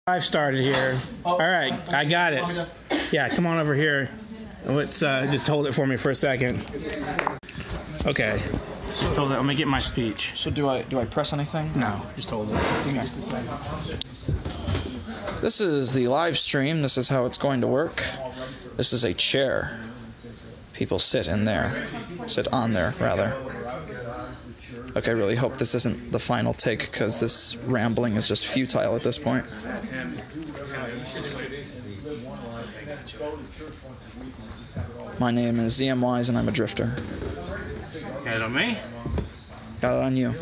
I've started here. All right, I got it. Yeah, come on over here. Let's just hold it for me for a second. Okay, just hold it. Let me get my speech. So do I press anything? No, just hold it. Give me just a second. This is the live stream. This is how it's going to work. This is a chair. People sit in there. Sit on there, rather. Okay, I really hope this isn't the final take, because this rambling is just futile at this point. My name is ZM Wise, and I'm a drifter. Got it on me? Got it on you.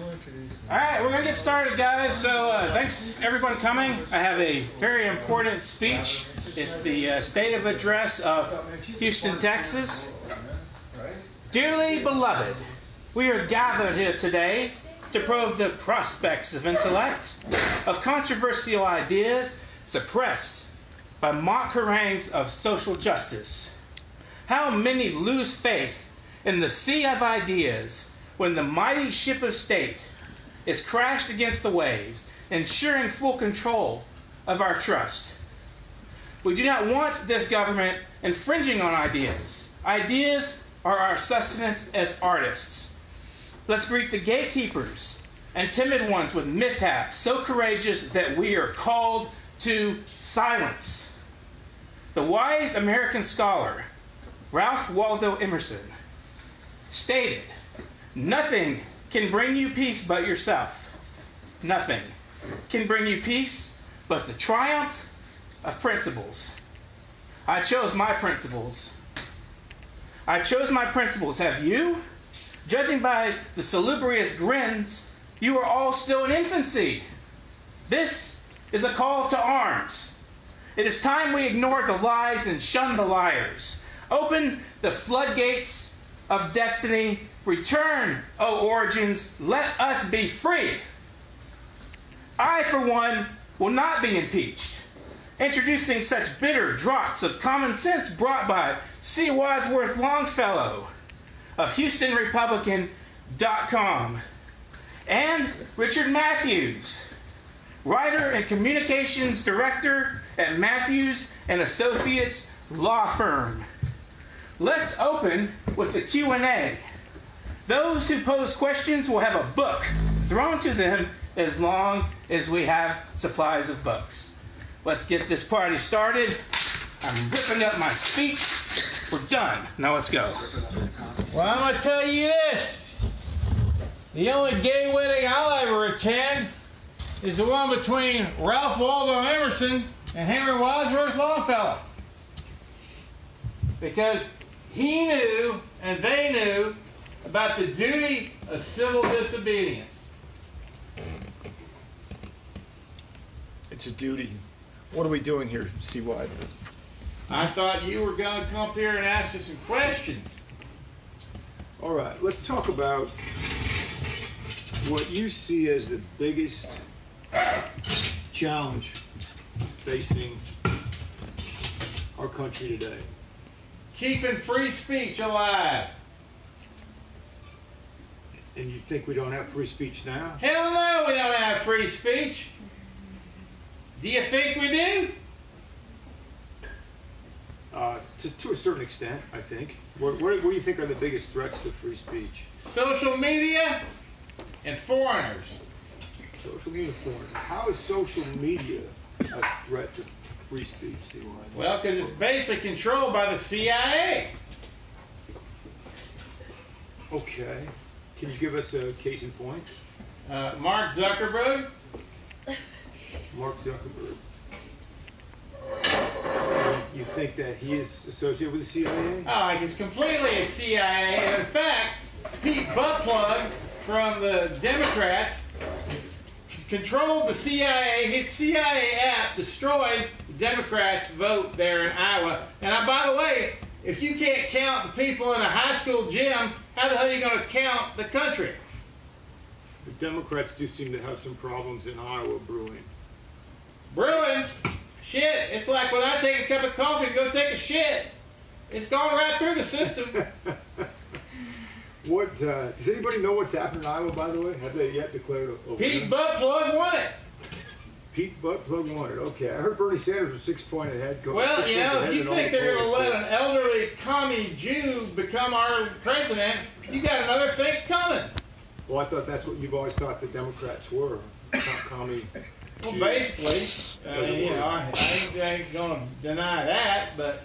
All right, we're going to get started, guys. So thanks, everyone, coming. I have a very important speech. It's the State of Address of Houston, Texas. Dearly beloved, we are gathered here today to probe the prospects of intellect, of controversial ideas suppressed by mock harangues of social justice. How many lose faith in the sea of ideas when the mighty ship of state is crashed against the waves, ensuring full control of our trust. We do not want this government infringing on ideas. Ideas are our sustenance as artists. Let's greet the gatekeepers and timid ones with mishaps so courageous that we are called to silence. The wise American scholar, Ralph Waldo Emerson, stated, "Nothing can bring you peace but yourself. Nothing can bring you peace but the triumph of principles." I chose my principles. I chose my principles. Have you? Judging by the salubrious grins, you are all still in infancy. This is a call to arms. It is time we ignore the lies and shun the liars. Open the floodgates of destiny. Return, O origins, let us be free. I, for one, will not be impeached. Introducing such bitter draughts of common sense brought by C. Wadsworth Longfellow of HoustonRepublican.com and Richard Matthews, writer and communications director at Matthews and Associates Law Firm. Let's open with the Q&A. Those who pose questions will have a book thrown to them as long as we have supplies of books. Let's get this party started. I'm ripping up my speech. We're done. Now let's go. Well, I'm going to tell you this. The only gay wedding I'll ever attend is the one between Ralph Waldo Emerson and Henry Wadsworth Longfellow. Because he knew and they knew about the duty of civil disobedience. It's a duty. What are we doing here, C. Wide? I thought you were going to come up here and ask us some questions. All right, let's talk about what you see as the biggest challenge facing our country today. Keeping free speech alive. And you think we don't have free speech now? Hell no, we don't have free speech. Do you think we do? To a certain extent, I think. What do you think are the biggest threats to free speech? Social media and foreigners. Social media and foreigners. How is social media a threat to free speech, C. Wide? Well, because it's basically controlled by the CIA. Okay. Can you give us a case in point? Mark Zuckerberg. Mark Zuckerberg. You think that he is associated with the CIA? Oh, he's completely a CIA. And in fact, Pete Buttplug from the Democrats controlled the CIA. His CIA app destroyed the Democrats' vote there in Iowa. And by the way, if you can't count the people in a high school gym, how the hell are you going to count the country? The Democrats do seem to have some problems in Iowa brewing. Brewing? Shit, it's like when I take a cup of coffee to go take a shit. It's gone right through the system. Does anybody know what's happened in Iowa, by the way? Have they yet declared a Pete winner? Buttplug won it. Pete Buttplug won it. Okay, I heard Bernie Sanders was 6 points ahead. Well, six you points know, ahead if you in all think the they're going to polls, let but- an elderly commie Jew become our president, you got another thing coming. Well, I thought that's what you've always thought the Democrats were. Commie. Well, Jews. basically, Doesn't you work. know, I ain't going to deny that, but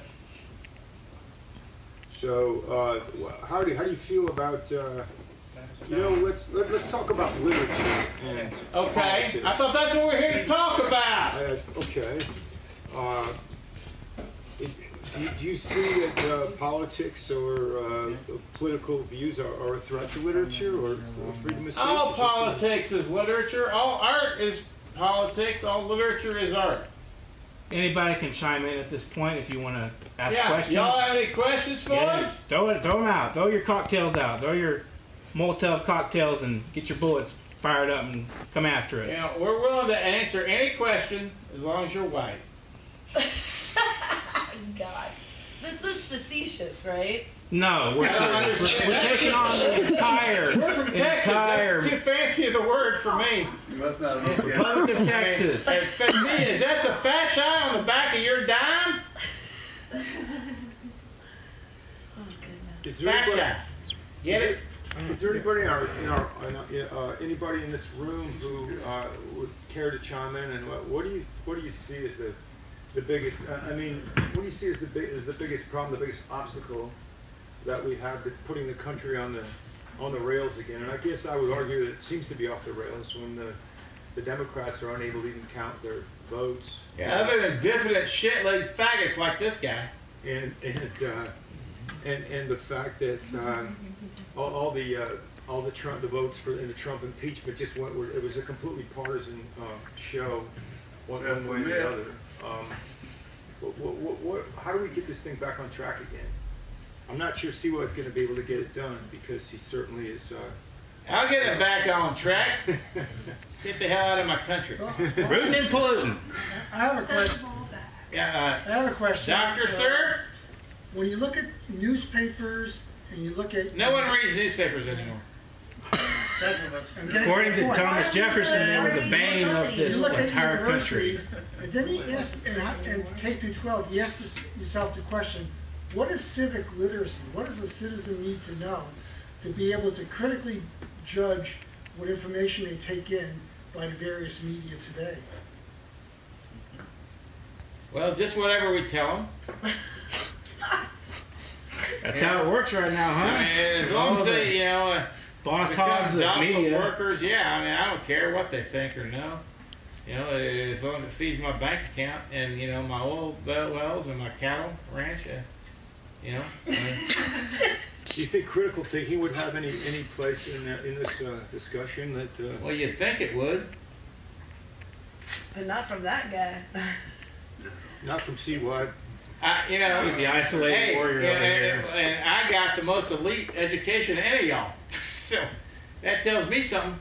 So, how do you feel about? You know, let's talk about literature and okay. politics. I thought that's what we're here to talk about. Okay. Do you see that politics or political views are a threat to literature or freedom of speech? All politics is literature. All art is politics. All literature is art. Anybody can chime in at this point if you want to ask Yeah. questions. Y'all have any questions for Yeah, us? throw them out. Throw your cocktails out. Throw your Molotov cocktails and get your bullets fired up and come after us. You know, we're willing to answer any question as long as you're white. God. This is facetious, right? No, we're I don't serious. We're understand. taking on the entire, We're from Texas. entire That's too fancy of a word for me. You must not have looked Republic of Texas. Hey, is that the fasci on the back of your dime? Oh, goodness. Is there anybody- Fasci. Get it? Is there anybody anybody in this room who would care to chime in? And what do you see as the biggest? I mean, what do you see as the biggest problem, the biggest obstacle that we have to putting the country on the rails again? And I guess I would argue that it seems to be off the rails when the Democrats are unable to even count their votes. Yeah, other than diffident shit-legged faggots like this guy. And the fact that all the Trump, the votes in the Trump impeachment just went where it was a completely partisan show, one way or the other. How do we get this thing back on track again? I'm not sure Seawell's going to be able to get it done because he certainly is. I'll get it back on track. Get the hell out of my country. Rooting and polluting. I have a question. Yeah, I have a question. doctor, sir? When you look at newspapers and you look at No one reads newspapers anymore. I'm getting According the to point. Thomas Jefferson, they were the bane of You this look at entire country. universities, and then you ask, in K through 12, you ask yourself the question: what is civic literacy? What does a citizen need to know to be able to critically judge what information they take in by the various media today? Well, just whatever we tell them. That's how it works right now, huh? I mean, as long as they, you know, Boss become hogs of docile media. workers, yeah, I mean, I don't care what they think or know. You know, as long as it feeds my bank account and, you know, my oil wells and my cattle ranch, you know. I mean, Do you think critical thinking would have any place in this discussion? That well, you'd think it would. But not from that guy. not from CY. You know, He's the isolated hey, warrior yeah, over here. and I got the most elite education of any of y'all. So that tells me something.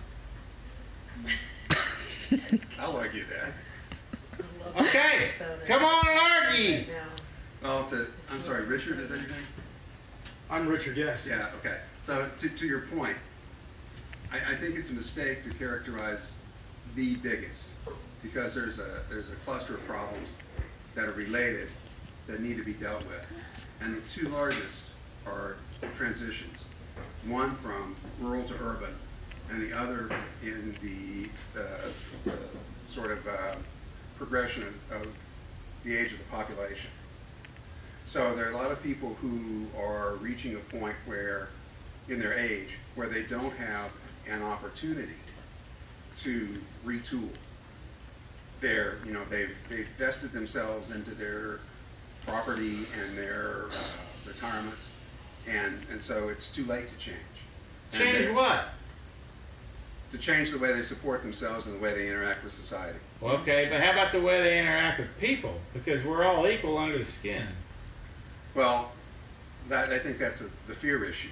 I'll argue that. Okay, come on and argue. Well, I'm sorry, Richard, is that your name? I'm Richard. Yes. Yeah, okay. So to your point, I think it's a mistake to characterize the biggest because there's a cluster of problems that are related that need to be dealt with. And the two largest are transitions. One from rural to urban, and the other in the sort of progression of the age of the population. So there are a lot of people who are reaching a point where, in their age, where they don't have an opportunity to retool. They've vested themselves into their property and their retirements, and so it's too late to change. And Change what? To change the way they support themselves and the way they interact with society. Well, okay, but how about the way they interact with people? Because we're all equal under the skin. Well, I think that's the fear issue.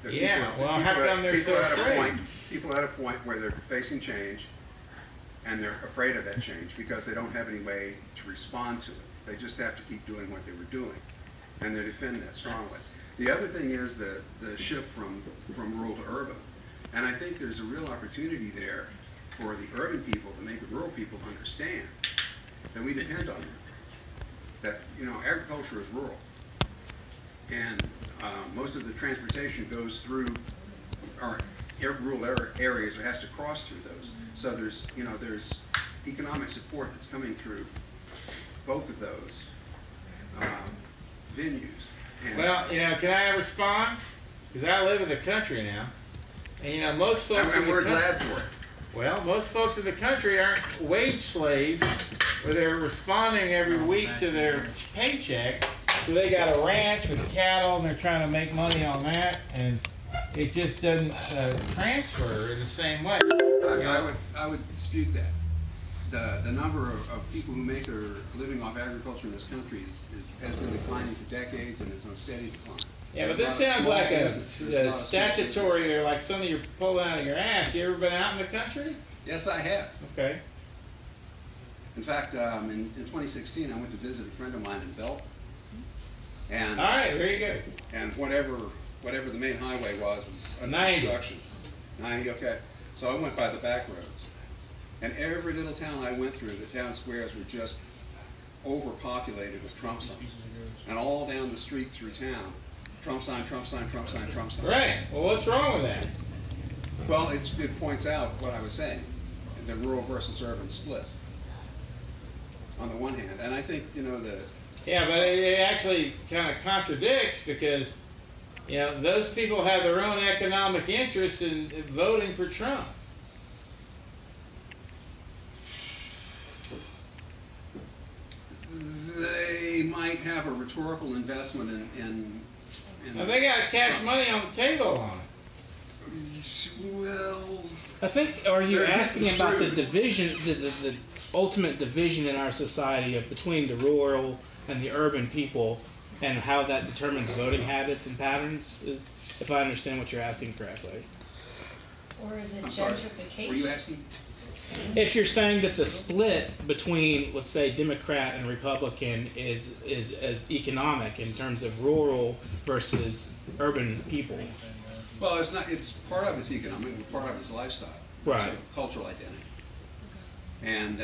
The Yeah, well, how come they're so afraid? People at a point where they're facing change, and they're afraid of that change because they don't have any way to respond to it. They just have to keep doing what they were doing, and they defend that strongly. The other thing is the shift from rural to urban, and I think there's a real opportunity there for the urban people to make the rural people understand that we depend on them. That, you know, agriculture is rural. And most of the transportation goes through our rural areas, or has to cross through those. So there's, you know, there's economic support that's coming through both of those venues. And Well, you know, can I respond? Because I live in the country now. And, you know, most folks in and the we're country, glad for it. well, most folks in the country aren't wage slaves where they're responding every week to their paycheck. So they got a ranch with cattle and they're trying to make money on that. And it just doesn't transfer in the same way. I would dispute that. The number of people who make their living off agriculture in this country has been declining for decades and is on steady decline. Yeah, but There's this a lot of sounds small like business. There's a a lot of small statutory, business. or like something you're pulling out of your ass. You ever been out in the country? Yes, I have. Okay. In fact, in 2016, I went to visit a friend of mine in Belton. And All right, very good. and whatever the main highway was under 90. construction. 90, okay. So I went by the back roads. And every little town I went through, the town squares were just overpopulated with Trump signs. And all down the street through town, Trump sign, Trump sign, Trump sign, Trump sign. Right. Well, what's wrong with that? Well, it points out what I was saying, the rural versus urban split, on the one hand. And I think, you know, Yeah, but it actually kind of contradicts because, you know, those people have their own economic interests in voting for Trump. they might have a rhetorical investment in Now, they got to cash money on the table on it. well, I think, are you They're asking about the misconstrued. division, the ultimate division in our society of between the rural and the urban people, and how that determines voting habits and patterns? If I understand what you're asking correctly. Or is it I'm sorry. gentrification? Were you asking? If you're saying that the split between, let's say, Democrat and Republican is as economic in terms of rural versus urban people. Well, it's not. It's part of it's economic, but part of it's lifestyle, Right. sort of cultural identity, and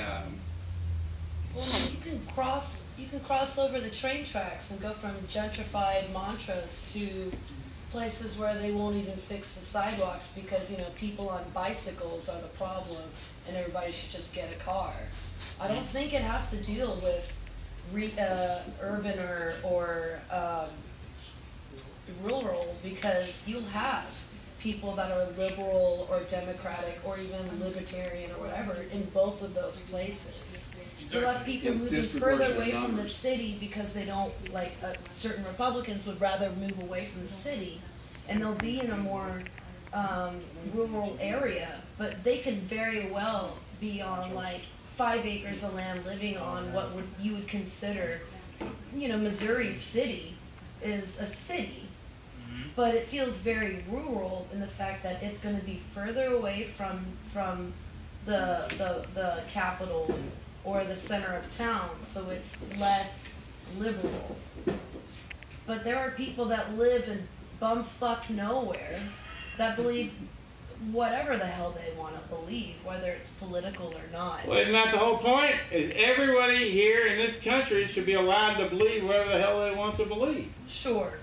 Well, you can cross over the train tracks and go from gentrified Montrose to places where they won't even fix the sidewalks because, you know, people on bicycles are the problem and everybody should just get a car. I don't think it has to deal with urban or rural, because you'll have people that are liberal or democratic or even libertarian or whatever in both of those places. You'll have people Yeah, moving disproportionate further away from the numbers. city because they don't, like, certain Republicans would rather move away from the city, and they'll be in a more rural area, but they can very well be on like 5 acres of land living on what you would consider, you know, Missouri City is a city. But it feels very rural in the fact that it's going to be further away from the capital or the center of town, so it's less liberal. But there are people that live in bumfuck nowhere that believe whatever the hell they want to believe, whether it's political or not. Well, isn't that the whole point? Is everybody here in this country should be allowed to believe whatever the hell they want to believe. Sure.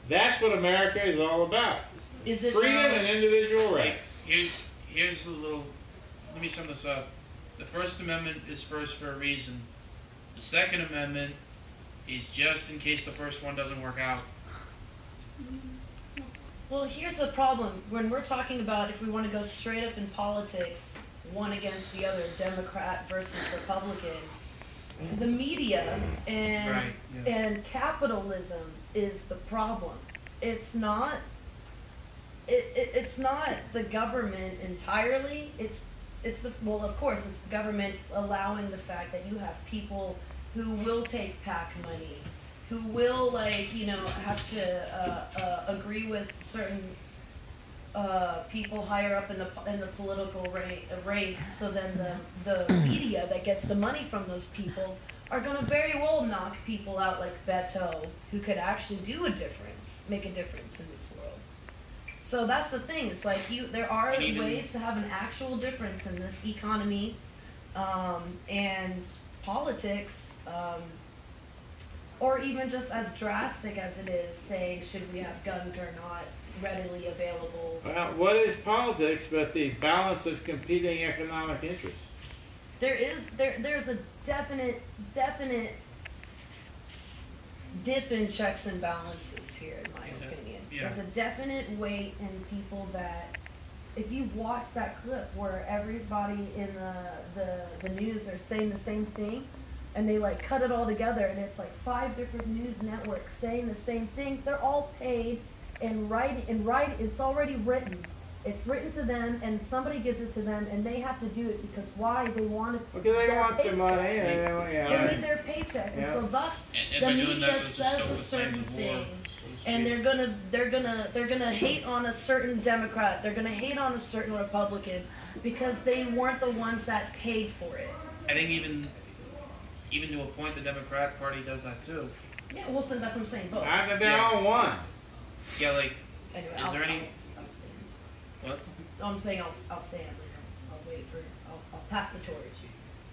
That's what America is all about. Is it Freedom and individual rights. Here's a little, let me sum this up. The First Amendment is first for a reason. The Second Amendment is just in case the first one doesn't work out. Well, here's the problem. When we're talking about if we want to go straight up in politics, one against the other, Democrat versus Republican, the media and Right, yeah. and capitalism is the problem. It's not it's not the government entirely. It's the, well, of course, it's the government allowing the fact that you have people who will take PAC money, who will, like, you know, have to agree with certain people higher up in the political rate. So then the media that gets the money from those people are going to very well knock people out like Beto, who could actually do a difference, make a difference in this world. So that's the thing. It's like there are And even- ways to have an actual difference in this economy and politics, or even just as drastic as it is saying should we have guns or not readily available. Well, what is politics but the balance of competing economic interests? There's a definite dip in checks and balances here, in my opinion. Yeah. There's a definite weight in people that, if you watch that clip where everybody in the news are saying the same thing, and they like cut it all together, and it's like 5 different news networks saying the same thing. They're all paid in writing. It's already written. It's written to them, and somebody gives it to them, and they have to do it because why? They want it. Because they want the paycheck. money, and they want, They need their paycheck, and so thus And the by doing that, media it's just says over a the certain flames of war, thing, so to and speak. they're gonna hate on a certain Democrat. They're gonna hate on a certain Republican because they weren't the ones that paid for it. I think even to a point, the Democrat Party does that too. Yeah, well, so that's what I'm saying. Both. I think they're all one. Yeah, like, Anyway, is there any? I'll stay. What? No, I'm saying I'll stay. I'll wait for. I'll pass the torch.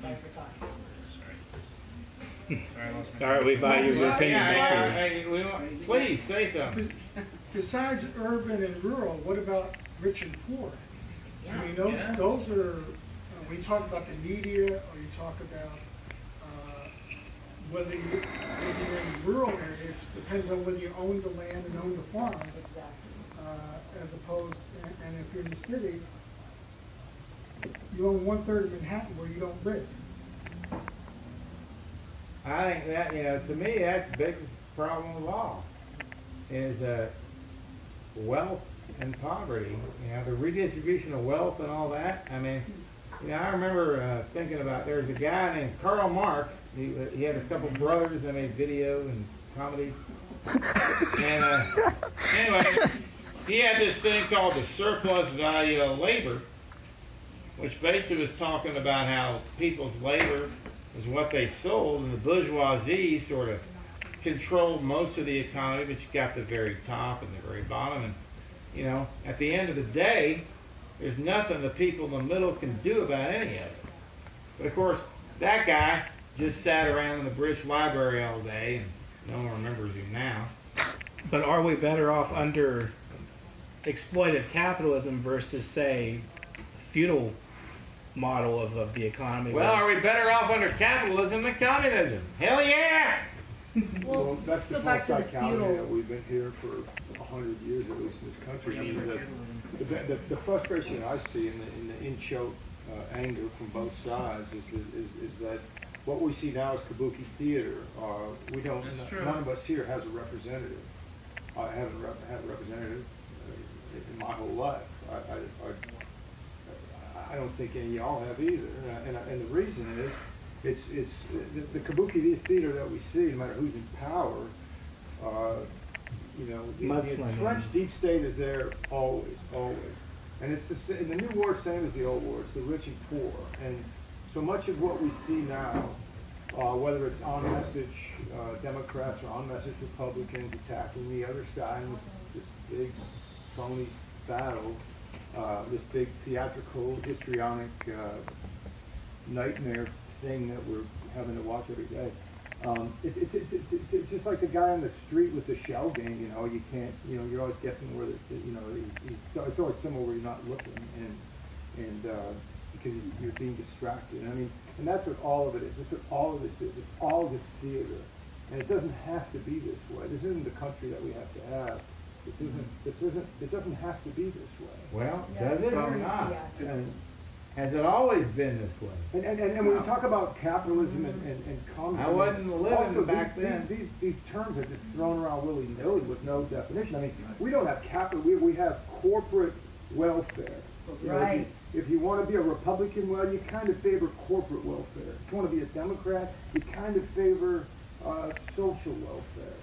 Sorry for talking. Sorry. Sorry, I lost my. All right, we value your opinion. Please, say something. Besides urban and rural, what about rich and poor? Yeah. I mean, those Yeah. those are, when you talk about the media, or you talk about whether you're in rural areas, it depends on whether you own the land and own the farm, Exactly. as opposed, and if you're in the city, you own 1/3 of Manhattan where you don't live. I think that, to me, that's the biggest problem of all, is wealth and poverty, the redistribution of wealth and all that. I mean, I remember thinking about, there was a guy named Karl Marx. He had a couple brothers that made video and comedies. And anyway, he had this thing called the surplus value of labor, which basically was talking about how people's labor was what they sold, and the bourgeoisie sort of controlled most of the economy, but you got the very top and the very bottom. And, at the end of the day, there's nothing the people in the middle can do about any of it. But of course, that guy just sat around in the British Library all day, and no one remembers him now. But are we better off under exploitive capitalism versus, say, feudal model of the economy? Well, are we better off under capitalism than communism? Hell yeah! Well, That's the let's go back false to the dichotomy that feudal. we've been here for 100 years at least in this country. I mean, the frustration I see in the in-show anger from both sides is that what we see now is kabuki theater. We don't. That's true. None of us here has a representative. I haven't had a representative in my whole life. I don't think any of y'all have either. And the reason is, it's the kabuki theater that we see, no matter who's in power. The French deep state is there always, and it's in the new war, same as the old war. It's the rich and poor, and so much of what we see now, whether it's on message Democrats or on message Republicans attacking the other side in this big phony battle, this big theatrical, histrionic nightmare thing that we're having to watch every day. It's just like the guy on the street with the shell game. You can't. You're always guessing where it's always somewhere where you're not looking, and because you're being distracted. I mean, and that's what all of it is. That's what all of this is. It's all this theater, and it doesn't have to be this way. This isn't the country that we have to have. It doesn't have to be this way. Well, Yeah, does it or very not? theatrical. Has it always been this way? And when you talk about capitalism and communism, I wasn't living also back then. These terms are just thrown around willy-nilly with no definition. I mean, we don't have capital. We have corporate welfare. Right. If you want to be a Republican, well, you kind of favor corporate welfare. If you want to be a Democrat, you kind of favor social welfare.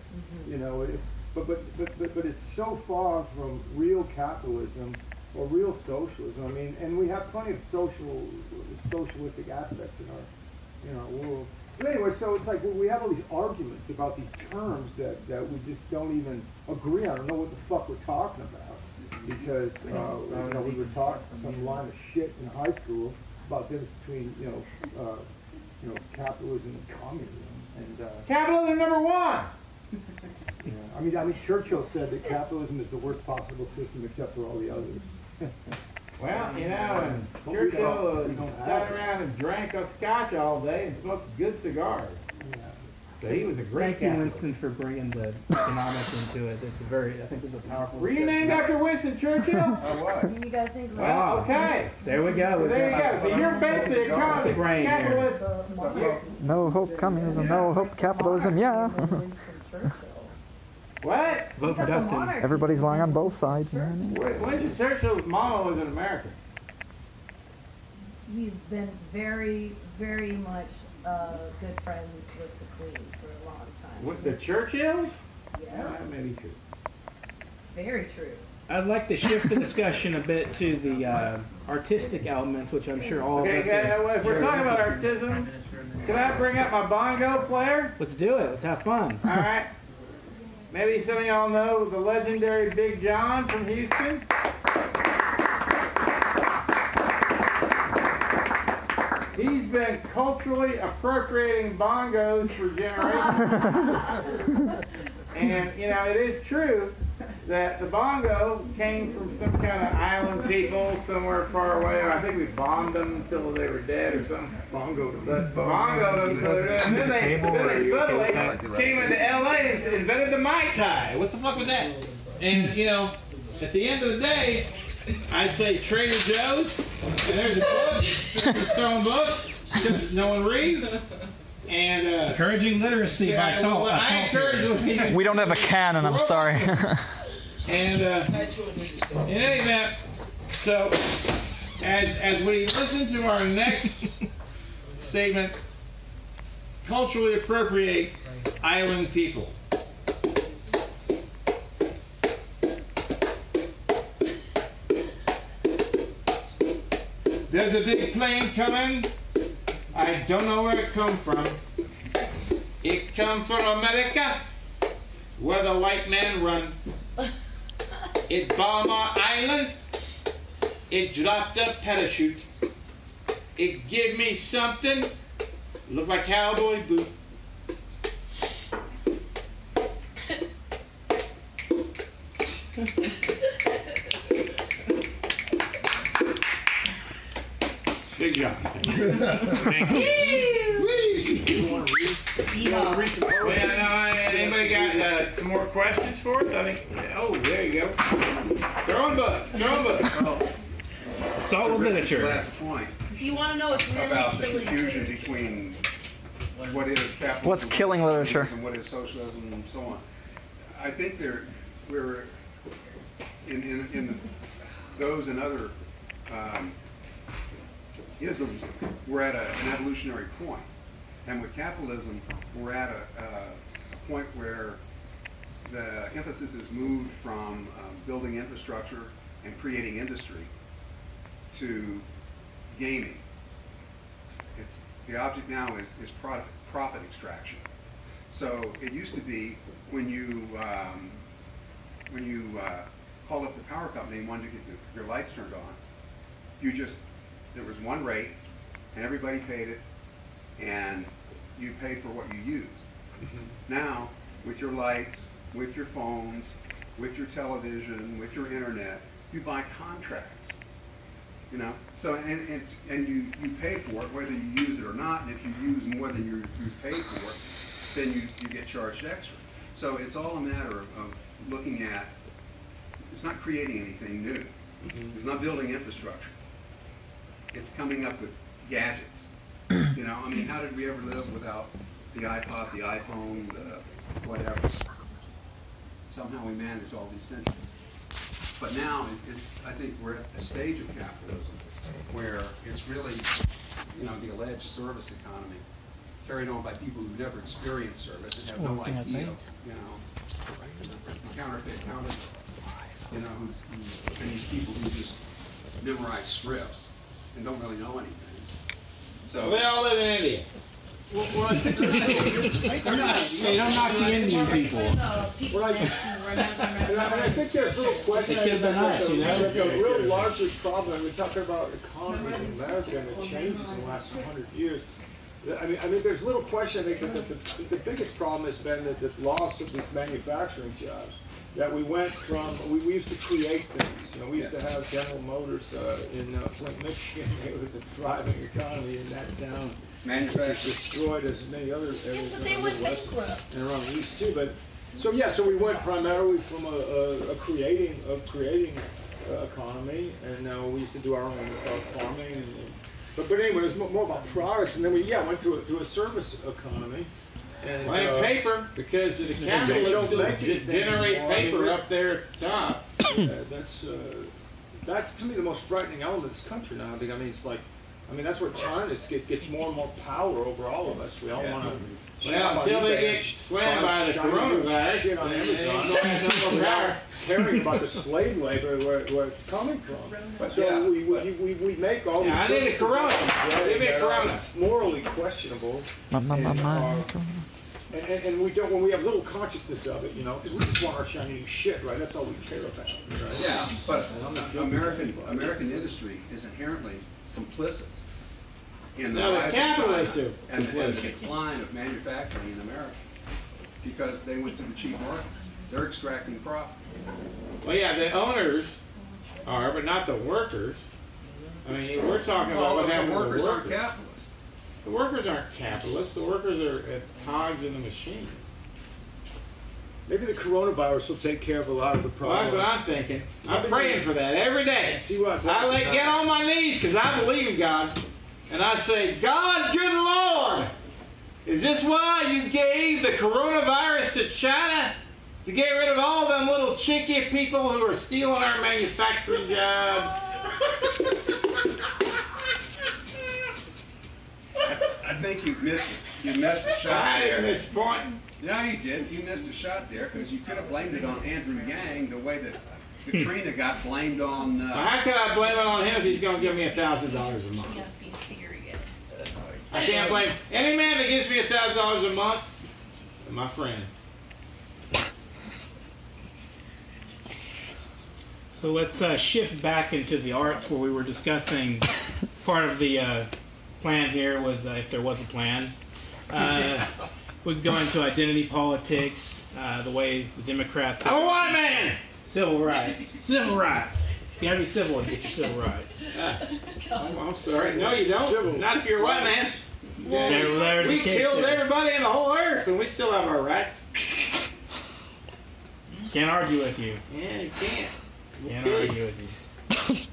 Mm-hmm. But it's so far from real capitalism or real socialism. I mean, and we have plenty of socialistic aspects in our world. But anyway, so it's like we have all these arguments about these terms that we just don't even agree on or know what the fuck we're talking about. because, we were taught some line of shit in high school about the difference between, capitalism and communism. And, Capitalism number one. yeah, I mean, Churchill said that capitalism is the worst possible system except for all the others. Well, and Churchill sat around and drank a scotch all day and smoked good cigars. Yeah. So he was a great Thank you, capitalist. Winston, for bringing the economics into it. I think it's a powerful. Were you named after Winston Churchill? You gotta think about Well, okay. There we go. So there you go. So you're basically a brain here. capitalist. No hope communism, no hope capitalism, yeah. Winston Churchill. What? Vote for Dustin. Everybody's lying on both sides, man. Winston Churchill's mama was an American. He's been very, very much good friends with the Queen for a long time. With the Churchills? Yes, That may be true. very true. I'd like to shift the discussion a bit to the artistic elements, which I'm sure all of Okay, us if we're talking about artism, can I bring up my bongo player? Let's do it. Let's have fun. All right. Maybe some of y'all know the legendary Big John from Houston. He's been culturally appropriating bongos for generations. And, it is true that the bongo came from some kind of island people somewhere far away. I think we bombed them until they were dead or something. Bongoed them until they're dead. And then they suddenly came into LA and invented the Mai Tai. What the fuck was that? And, at the end of the day, I say Trader Joe's, and there's a book, the stone books, because no one reads. And Encouraging literacy by salt. I encourage We don't have a cannon, I'm sorry. And in any event, so as we listen to our next statement, culturally appropriate island people. There's a big plane coming. I don't know where it come from. It come from America, where the white man run. It bombed our island. It dropped a parachute. It give me something, look like cowboy boot. Big John. Thank you. Anybody got some more questions for us? I think. Oh, there you go. Throwing books. Salt with literature. Last point If you want to know what's really about the killing confusion literature. between what is capitalism, What's killing literature? and what is socialism, and so on. I think we're in those and other isms. We're at an evolutionary point, and with capitalism, we're at a point where the emphasis is moved from building infrastructure and creating industry to gaming. The object now is profit extraction. So it used to be when you called up the power company and wanted to get your lights turned on, there was one rate and everybody paid it, and you paid for what you used. Now, with your lights, with your phones, with your television, with your internet, you buy contracts. So and you pay for it whether you use it or not, and if you use more than you pay for it, then you get charged extra. So it's all a matter of looking at, it's not creating anything new. It's not building infrastructure. It's coming up with gadgets. How did we ever live without the iPod, the iPhone, the whatever? Somehow we managed all these centuries. But now I think we're at a stage of capitalism where it's really, the alleged service economy carried on by people who've never experienced service and have no idea, counterfeit, and these people who just memorize scripts and don't really know anything. So they all live in India. They don't knock the Indian people. And I think there's little questions that are real largely problem. We're talking about economy in America and the changes in the last 100 years. I mean, there's little question. I think that the biggest problem has been the loss of these manufacturing jobs. That we went from, we used to create things. You know, we used to have General Motors in Flint, Michigan. It was a thriving economy in that town. Manufacturing. It's destroyed as many other areas. But they went bankrupt. And around the East too. But so yeah, so we went primarily from a creating economy, and now we used to do our own farming. But anyway, it was more about products, and then we went to a service economy. And paper, because the capitalists generate paper up there at the top. That's to me the most frightening element of this country now. I mean, it's like, that's where China gets more and more power over all of us. We all want to. Well, until they get slammed by the coronavirus on Amazon, caring about the slave labor where it's coming from. So we make all these. I need a Corona. Give me a Corona. Morally questionable. And we don't, when we have little consciousness of it, because we just want our shiny new shit, right? That's all we care about, right? Yeah, but American industry is inherently complicit in the rise of China and the decline of manufacturing in America because they went to the cheap markets. They're extracting profit. Well, yeah, the owners are, but not the workers. I mean, we're talking about what happened to the workers. Aren't capitalists. The workers aren't capitalists. The workers are cogs in the machine. Maybe the coronavirus will take care of a lot of the Well, problems. that's what I'm thinking. I'm praying for that every day. I get on my knees because I believe in God. And I say, God, good Lord, is this why you gave the coronavirus to China? To get rid of all them little cheeky people who are stealing our manufacturing jobs? I think you missed it. You missed a shot I there. didn't miss a point. Yeah, you did. You missed a shot there because you could have blamed it on Andrew Yang the way that Katrina got blamed on. How can I blame it on him if he's going to give me $1,000 a month? I can't blame any man that gives me $1,000 a month. My friend. So let's shift back into the arts where we were discussing part of the plan here was if there was a plan. We could go into identity politics, the way the Democrats. I'm a white man! Civil rights. Civil rights. You gotta be civil and get your civil rights. I'm sorry. No, you don't. Civil. Not if you're a white man. Well, we killed everybody in the whole earth, and we still have our rights. Can't argue with you. Yeah, you can't. Can't argue with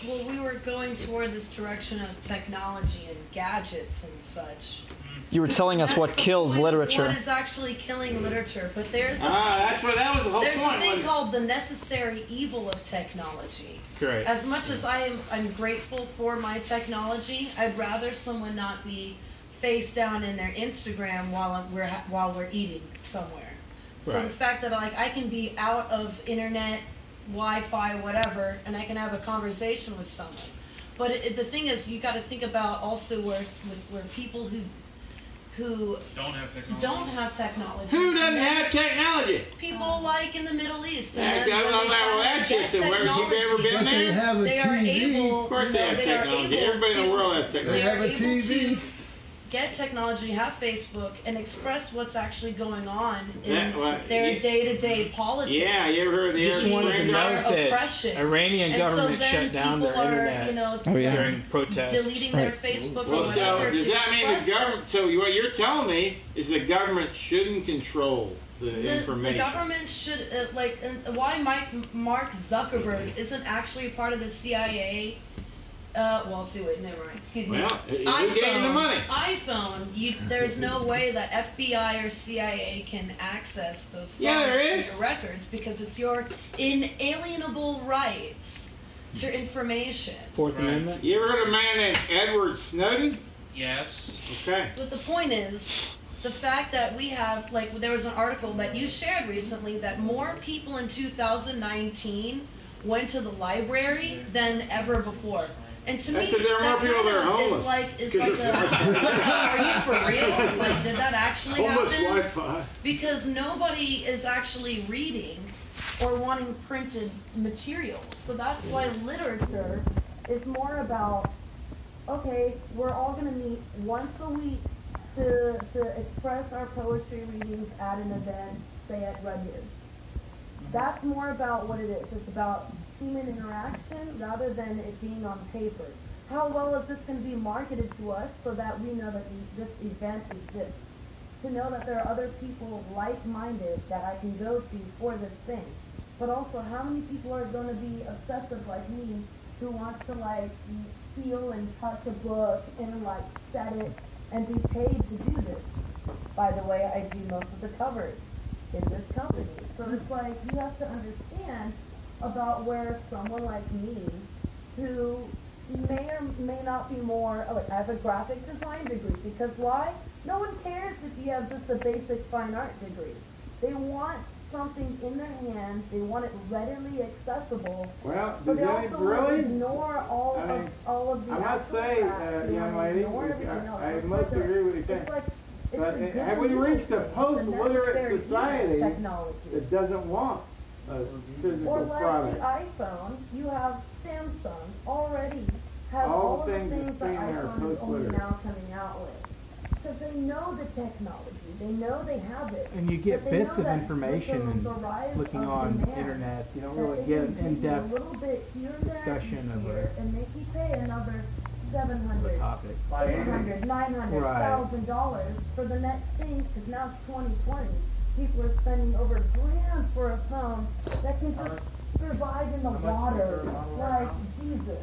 you. Well, we were going toward this direction of technology and gadgets and such. You were telling us what kills literature. What is actually killing literature? But there's that was the whole there's point. a thing called the necessary evil of technology. Correct. As much as I'm grateful for my technology, I'd rather someone not be face down in their Instagram while we're eating somewhere. So Right. the fact that I can be out of internet, Wi-Fi, whatever, and I can have a conversation with someone. But the thing is, you got to think about also where people who Don't have technology. don't have technology. Who doesn't have technology? People like in the Middle East. Yeah, well, that's just you've ever been But they there? have a They are TV. able. Of course they have technology. Everybody in the world has technology. They are They have a able TV. to get technology, have Facebook, and express what's actually going on in their day-to-day politics. Yeah, you ever heard of the Just wanted to Arab note Spring? that Iranian government shut down their internet during protests. deleting their Facebook or Well, so whatever. does to that mean the express government? So what you're telling me is the government shouldn't control the information. The government should why Mark Zuckerberg isn't actually a part of the CIA. Never mind. Excuse me. Well, who gave him the money? iPhone. There's no way that FBI or CIA can access those files Yeah, there is. and records because it's your inalienable rights to information. Fourth Amendment. You ever heard of a man named Edward Snowden? Yes. Okay. But the point is, the fact that we have, there was an article that you shared recently that more people in 2019 went to the library than ever before. And to That's me, 'cause there are more that people that are kind of homeless. is like are you for real? Like, did that actually Homeless happen? Wi-Fi. Because nobody is actually reading or wanting printed materials. So that's why literature is more about, okay, we're all gonna meet once a week to express our poetry readings at an event, say at Rudyard's. That's more about what it is. It's about human interaction rather than it being on paper. How well is this going to be marketed to us so that we know that this event exists? To know that there are other people like-minded that I can go to for this thing. But also, how many people are going to be obsessive like me who wants to like feel and touch a book and like set it and be paid to do this? By the way, I do most of the covers in this company. So it's like you have to understand about where someone like me, who may or may not be more, I have a graphic design degree, because why? No one cares if you have just a basic fine art degree. They want something in their hand, they want it readily accessible, Well, but does they also want to really? ignore all of the I must actual say, facts. They young wanna lady, ignore everything else. I It's must like agree with you. it's like, it's But a good have we reached a thing. It's post-literate necessary society technology. that doesn't want a physical Or like product? the iPhone, you have Samsung already has All all of the things things that that seem there are iPhone is only post-literate. now coming out with. Because they know the technology, they know they have it. And you get but they bits know of that information with the and rise looking of on demand, internet, you don't that really they get can an give you in-depth a little bit here and there, discussion of here, and make you pay another $700, topic. $800, $900, Right. $1,000 for the next thing, because now it's 2020. People are spending over $1,000 for a phone that can just survive in the water. Like, Jesus,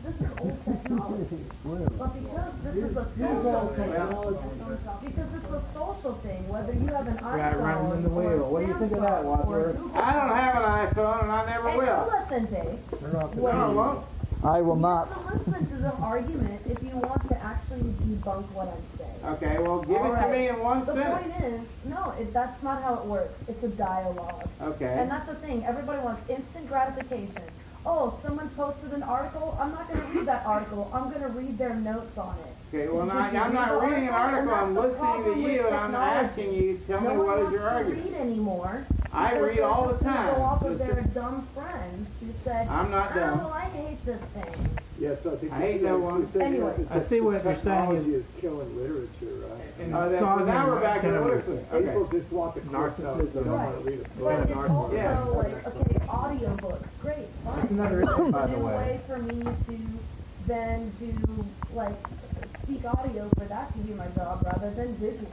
this is old technology. But because this is a social technology, because it's a social thing, whether you have an Right, iPhone running in the or wheel. What do you think of that, Samsung or Wadsworth? Google. I don't have an iPhone and I never Hey, will. listen, Dave. No, I won't. I will You not. have to listen to the argument if you want to actually debunk what I'm saying. Okay, well, give All it to right. me in one The sentence. point is, no, that's not how it works. It's a dialogue. Okay. And that's the thing. Everybody wants instant gratification. Oh, someone posted an article. I'm not going to read that article. I'm going to read their notes on it. Okay, well, Did now, you I'm read not the reading an article, I'm And that's the listening to problem you with and I'm technology. asking you, tell me No one what is wants your to argument. read anymore. I because read they're all the just gonna time. Go off of It's their just- dumb friends who said, I'm not dumb. Oh, I hate this thing. Yes, I think. I ain't no one. Anyway. I see what you're saying Technology is- is killing literature, right? And So causing now we're back to kind of literacy. People Okay. just want the quick stuff, narcissism. they don't Right. want to read a But book. it's also Yeah. like, okay, audiobooks, great, fine. That's another issue, by It's the a new way. way for me to then do, like, speak audio for that to be my job rather than visual.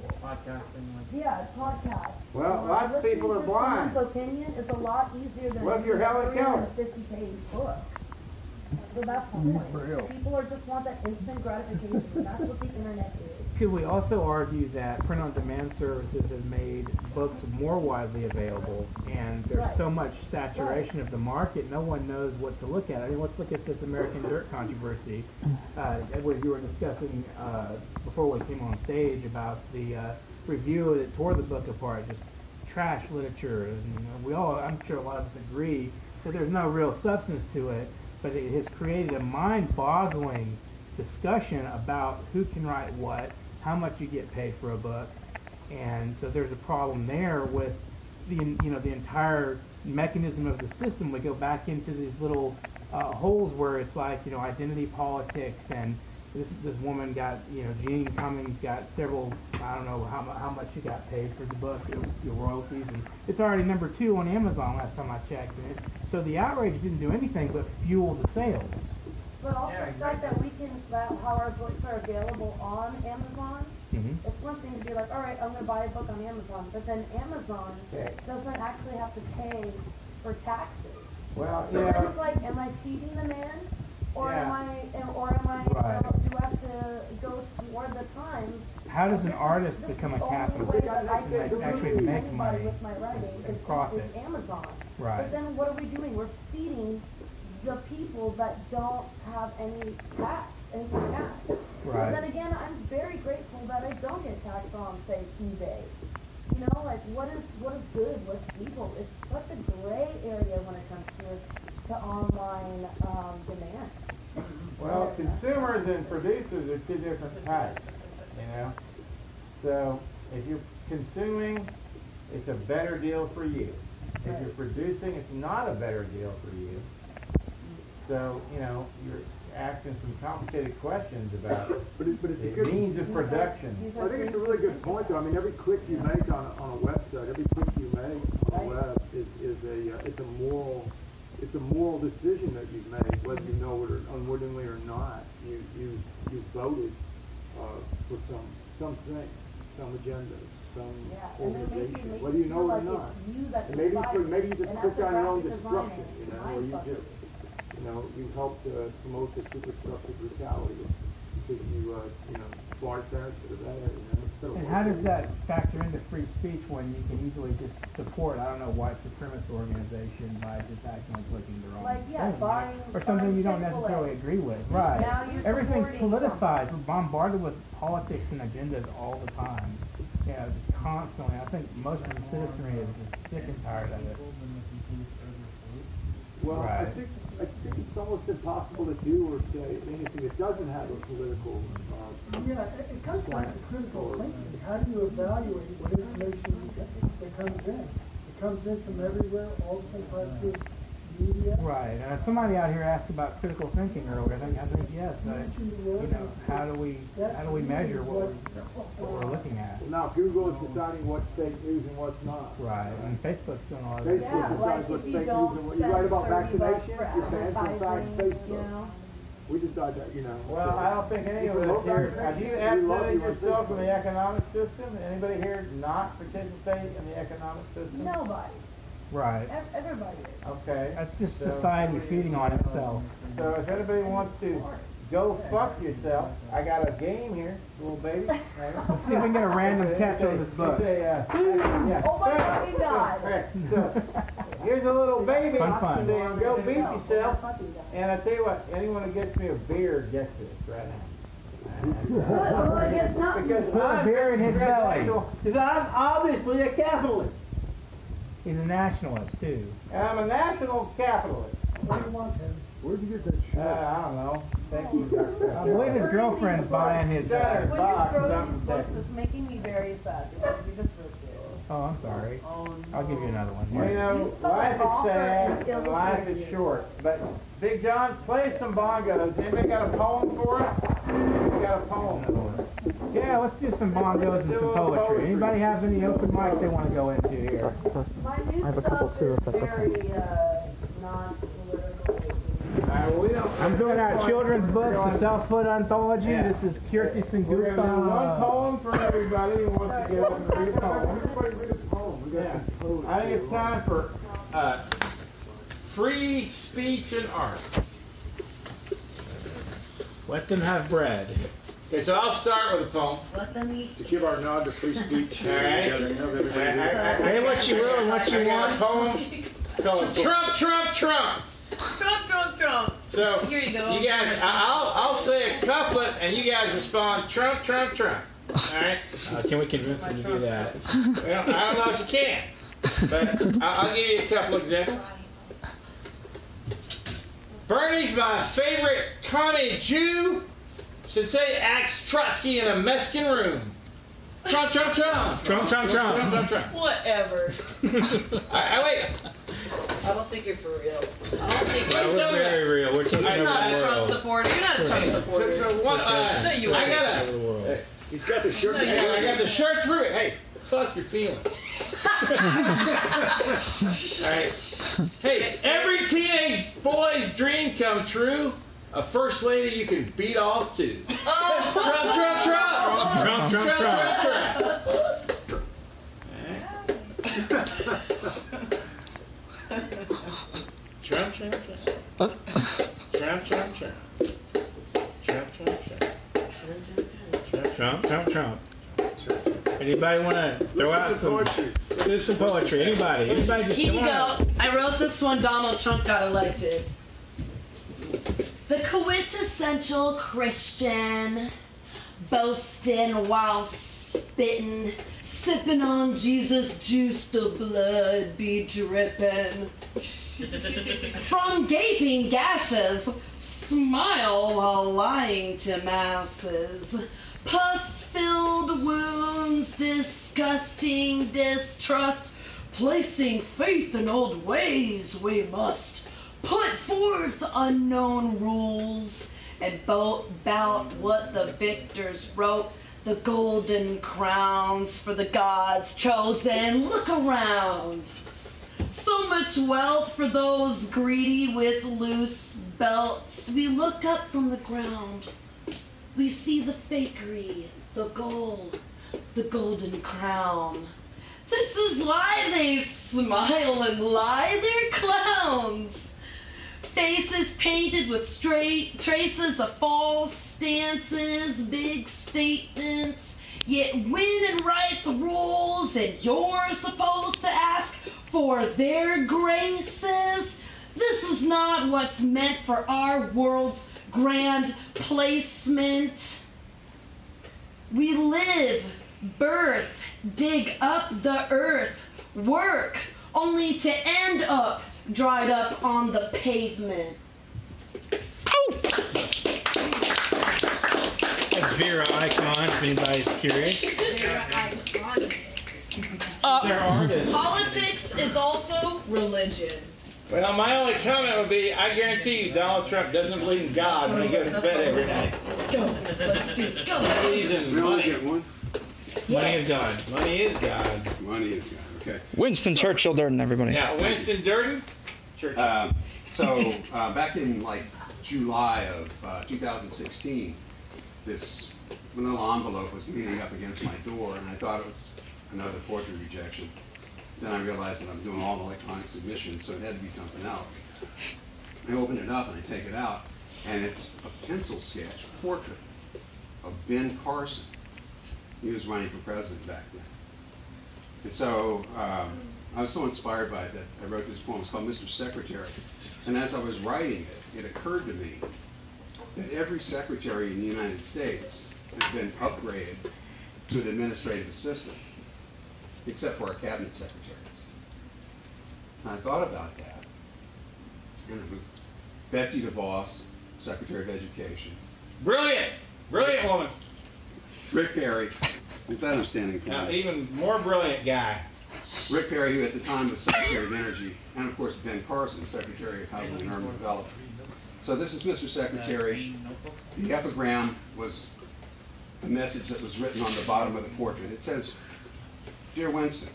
Yeah, podcast. Well, lots of people are Listening to blind. someone's opinion is a lot easier than What if you're Helen reading a Keller? 50-page book. So that's the point. People are just want that instant gratification. That's what the internet is. Could we also argue that print-on-demand services have made books more widely available, and there's Right. so much saturation of the market, no one knows what to look at? I mean, let's look at this American Dirt controversy. Edward, you were discussing before we came on stage about the review that tore the book apart, just trash literature. And we all, I'm sure a lot of us agree that there's no real substance to it, but it has created a mind-boggling discussion about who can write what, how much you get paid for a book, and so there's a problem there with the entire mechanism of the system. We go back into these little holes where it's like identity politics, and this woman got Jean Cummings got several, I don't know how much she got paid for the book, your royalties, and it's already number 2 on Amazon last time I checked, and so the outrage didn't do anything but fuel the sales. But also the fact that how our books are available on Amazon, it's one thing to be like, all right, I'm going to buy a book on Amazon, but then Amazon doesn't actually have to pay for taxes. Well, So yeah. then it's like, am I feeding the man, or Yeah. am I Right. do I have to go toward the times? How does an This is- artist this is become a the only capitalist way that I can and actually reach make anybody money with my writing and is profit? Amazon. Right. But then what are we doing? We're feeding the people that don't have any tax. So Right. then again, I'm very grateful that I don't get taxed on, say, eBay. Like what is good, what's evil? It's such a gray area when it comes to online demand. Well, consumers and producers are two different types, you know? So if you're consuming, it's a better deal for you. If you're producing, it's not a better deal for you. So, you know, you're asking some complicated questions about But it's a the good, means of production. I think it's a really good point, though. I mean, every click you make on a website, every click you make on the web it's a moral decision that you've made, whether you know it or unwittingly or not. You voted for something, some agenda, some organization, whether you know it or not. And maybe you just click on your own destruction, you know, or you just, you know, you helped promote the superstructure brutality because you brought parents to that area, you know. And how does that factor into free speech when you can easily just support, I don't know, white supremacist organization by just acting like clicking the wrong thing, or something you don't necessarily agree with? Right. Everything's politicized. We're bombarded with politics and agendas all the time. You know, just constantly. I think most of the citizenry is just sick and tired of it. Well, Right. I think it's almost impossible to do or say anything that doesn't have a political. Yeah, it comes down to critical thinking. How do you evaluate what information that comes in? It comes in from everywhere, all different types of media. Right. And somebody out here asked about critical thinking earlier. I think yes. You know, how do we measure what we're looking at? Well, now Google is deciding what's fake news and what's not. Right. And Facebook's doing all that. Facebook decides what's fake news and what you write about vaccination. You're saying from Facebook. We decide that, you know. Well, I don't think any of us here, have you absented yourself from the economic system? Anybody here not participate in the economic system? Nobody. Right. Everybody is. Okay. That's just society feeding on itself. So if anybody wants to go fuck yourself, I got a game here, little baby. Right. Let's see if we can get a random catch on this book. Oh my fucking God. Right. So here's a little baby. Fun. So go beat yourself. And I tell you what, anyone who gets me a beer gets this right now. Well, I guess not. Because Put a beer in his belly. Because I'm obviously a capitalist. He's a nationalist too. And I'm a national capitalist. What do you want, Ted? Where'd you get that shit? I don't know. Thank you, Dr. I believe his girlfriend's buying his. When you box, throw something these books, Texas. it's making me very sad because we just wrote it. Oh, I'm sorry. Oh, no. I'll give you another one. Well, you know, life is sad and life is short. But Big John, play some bongos. Anybody got a poem for us? We got a poem. Yeah, let's do some bongos and some poetry. Anybody have any open mic they want to go into here? My new I have a couple stuff too, is if that's okay. very, non-political. I'm doing out children's books, a self-foot anthology. Yeah. This is Cruelty and We're going to do one Gupta. poem for everybody who wants to get up and read a poem. Everybody read a poem. We got Yeah. some poetry. I think it's time for free speech and art. Let them have bread. Okay, so I'll start with a poem. Let them eat. To give our nod to free speech. All right. Say what you will and what you I got a want. poem called Trump, Trump, Trump. Trump, Trump, Trump. So Here you go. You guys, I'll say a couplet, and you guys respond Trump, Trump, Trump. All right. Can we convince them to do that? Well, I don't know if you can, but I'll give you a couple examples. Bernie's my favorite commie Jew. Should say acts Trotsky in a Mexican room. Trump, Trump, Trump. Trump, Trump, Trump. Trump, Trump, Trump. Whatever. Wait. I don't think you're for real. I don't think Yeah, we're very real. We're taking You're over not the a Trump world. supporter. You're not a Trump supporter. So what? No, you I are. got Over the world. He's got the shirt. No, you I got the shirt through it. Hey, fuck your feelings. All right. Hey, every teenage boy's dream come true. A first lady you can beat off to. Oh. Trump, Trump, Trump. Trump, Trump, Trump. Trump, Trump, Trump. Trump, Trump, Trump. Trump, Trump, Trump. Trump, Trump, Trump. Anybody want to throw out some poetry? Do some poetry. Anybody? Anybody just Here come you on go. up. I wrote this one. Donald Trump got elected. The quintessential Christian, boasting while spitting, sipping on Jesus juice, the blood be dripping. From gaping gashes, smile while lying to masses. Pus-filled wounds, disgusting distrust, placing faith in old ways we must. Put forth unknown rules and bout what the victors wrote. The golden crowns for the gods chosen. Look around. So much wealth for those greedy with loose belts. We look up from the ground. We see the fakery, the gold, the golden crown. This is why they smile and lie, they're clowns. Faces painted with straight traces of false stances, big statements, yet win and write the rules, and you're supposed to ask for their graces. This is not what's meant for our world's grand placement. We live, birth, dig up the earth, work, only to end up dried up on the pavement. That's Vera Icon, if anybody's curious. Vera Icon. They're artists. Politics is also religion. Well, my only comment would be, I guarantee you Donald Trump doesn't believe in God when he goes to bed every night. Go, let's do it. Go. He believes in We only money. get one? Money of God. Money is God. Money is God, okay. Winston Churchill Durden, everybody. Now, Winston Durden, Church. Back in like July of 2016, this manila envelope was leaning up against my door, and I thought it was another poetry rejection. Then I realized that I'm doing all electronic submissions, so it had to be something else. I open it up and I take it out, and it's a pencil sketch portrait of Ben Carson. He was running for president back then. And so I was so inspired by it that I wrote this poem. It's called Mr. Secretary. And as I was writing it, it occurred to me that every secretary in the United States has been upgraded to an administrative assistant, except for our cabinet secretaries. And I thought about that, and it was Betsy DeVos, Secretary of Education. Brilliant, brilliant woman. Rick Perry, with that I'm standing for. Now, even more brilliant guy. Rick Perry, who at the time was Secretary of Energy, and of course Ben Carson, Secretary of Housing and Urban Development. So this is Mr. Secretary. The epigram was a message that was written on the bottom of the portrait. It says, "Dear Winston,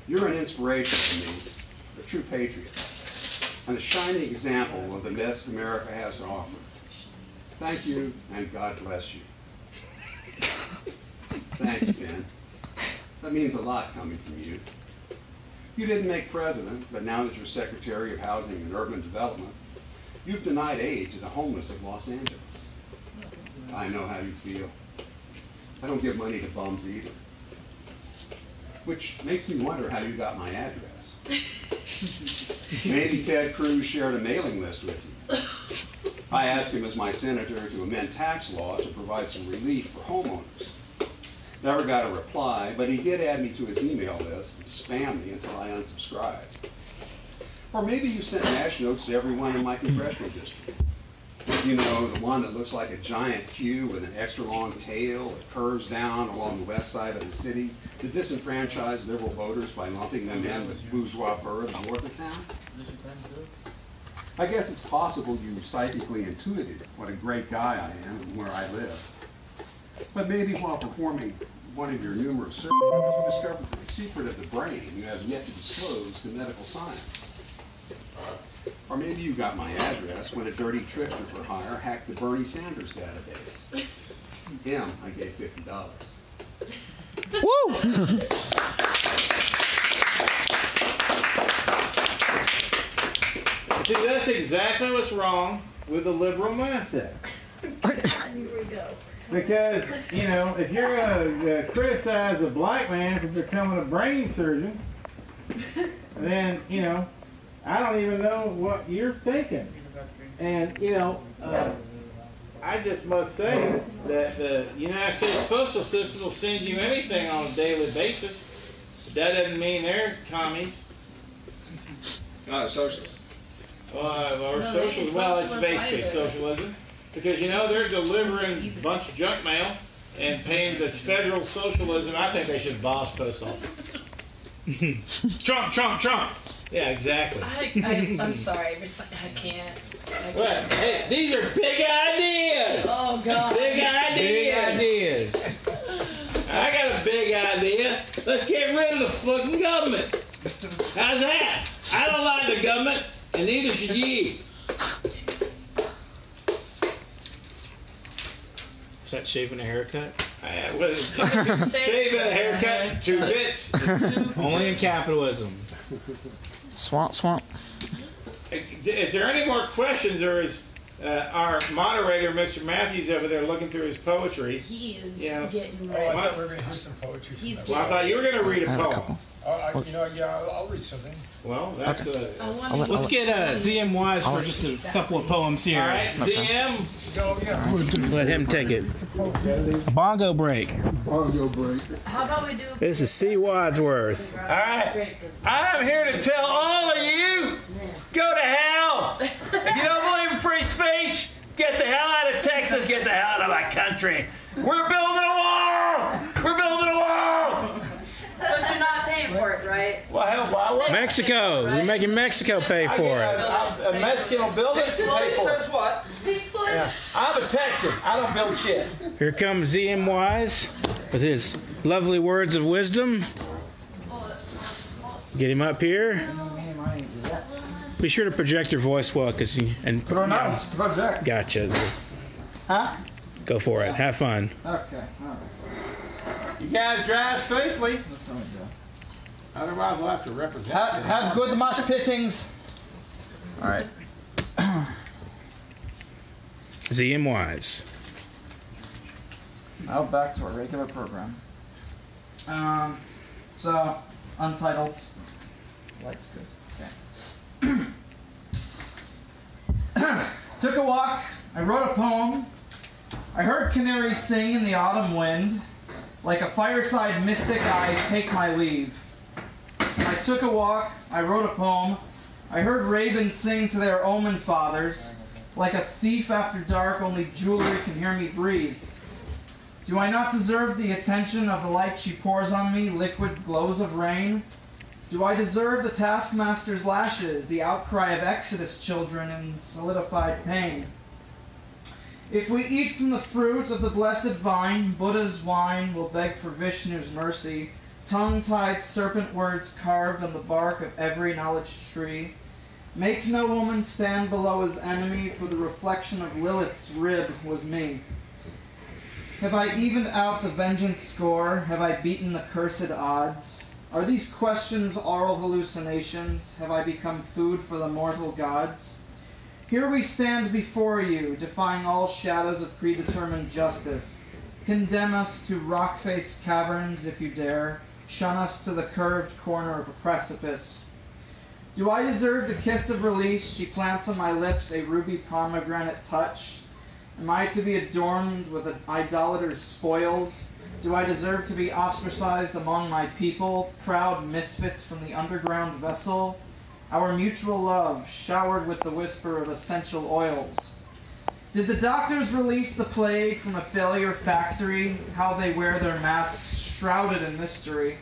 you're an inspiration to me, a true patriot, and a shining example of the best America has to offer. Thank you, and God bless you." Thanks, Ben. That means a lot coming from you. You didn't make president, but now that you're Secretary of Housing and Urban Development, you've denied aid to the homeless of Los Angeles. I know how you feel. I don't give money to bums either. Which makes me wonder how you got my address. Maybe Ted Cruz shared a mailing list with you. I asked him as my senator to amend tax law to provide some relief for homeowners. Never got a reply, but he did add me to his email list and spammed me until I unsubscribed. Or maybe you sent MASH notes to everyone in my congressional district. You know, the one that looks like a giant Q with an extra long tail that curves down along the west side of the city to disenfranchise liberal voters by lumping them in with bourgeois boroughs north of town. I guess it's possible you psychically intuited what a great guy I am and where I live. But maybe while performing one of your numerous surgeries, you discovered the secret of the brain you have yet to disclose to medical science. Or maybe you got my address when a dirty trickster for hire hacked the Bernie Sanders database. Him, I gave $50. Woo! See, that's exactly what's wrong with the liberal mindset. Here we go. Because, you know, if you're going to criticize a black man for becoming a brain surgeon, then, you know, I don't even know what you're thinking. And, you know, I just must say that the United States postal system will send you anything on a daily basis. But that doesn't mean they're commies. Socialists. Or No, they socialism. ain't Well, it's socialist basically either. socialism. Because, you know, they're delivering a bunch of junk mail and paying this federal socialism. I think they should boss post office. Trump, Trump, Trump. Yeah, exactly. I'm sorry. I can't. Well, hey, these are big ideas. Oh, God. Big Big ideas. ideas. I got a big idea. Let's get rid of the fucking government. How's that? I don't like the government, and neither should ye. Is that shaving a haircut? Shaving a haircut, 2 bits. Only in capitalism. Swamp, swamp. Is there any more questions, or is our moderator, Mr. Matthews, over there looking through his poetry? He is Yeah. getting Oh, ready. I thought we were going to hear some poetry from He's that. Well, I thought you were going to read I a have a poem. couple. I'll read something. Well, that's Let's get ZM Wise for just a couple of poems here. all right. ZM, Go, yeah. Let him take it. Bongo break. How about we do? This is C. Wadsworth. all right. I'm here to tell all of you, go to hell. If you don't believe in free speech, get the hell out of Texas, get the hell out of my country. We're building a wall. We're building a wall. But you're not paying for it, right? Well, hell, why would Mexico. We're making Mexico pay for it. a Mexican will build it? Pay for it. what? Yeah. I'm a Texan. I don't build shit. Here comes ZM Wise with his lovely words of wisdom. Get him up here. Be sure to project your voice well, Pronounce, project. Gotcha. Huh? Go for it. Have fun. Okay, all right. You guys drive safely. That's how we go. Otherwise, I'll have to represent. Have good mosh pittings. All right. ZM Wise. Now back to our regular program. So, untitled. Light's good. Okay. Took a walk. I wrote a poem. I heard canaries sing in the autumn wind. Like a fireside mystic, I take my leave. I took a walk. I wrote a poem. I heard ravens sing to their omen fathers. Like a thief after dark, only jewelry can hear me breathe. Do I not deserve the attention of the light she pours on me, liquid glows of rain? Do I deserve the taskmaster's lashes, the outcry of Exodus children in solidified pain? If we eat from the fruit of the blessed vine, Buddha's wine will beg for Vishnu's mercy, tongue-tied serpent words carved on the bark of every knowledge tree. Make no woman stand below his enemy, for the reflection of Lilith's rib was me. Have I evened out the vengeance score? Have I beaten the cursed odds? Are these questions oral hallucinations? Have I become food for the mortal gods? Here we stand before you, defying all shadows of predetermined justice. Condemn us to rock-faced caverns if you dare. Shun us to the curved corner of a precipice. Do I deserve the kiss of release? She plants on my lips a ruby pomegranate touch. Am I to be adorned with an idolater's spoils? Do I deserve to be ostracized among my people, proud misfits from the underground vessel? Our mutual love, showered with the whisper of essential oils. Did the doctors release the plague from a failure factory? How they wear their masks, shrouded in mystery.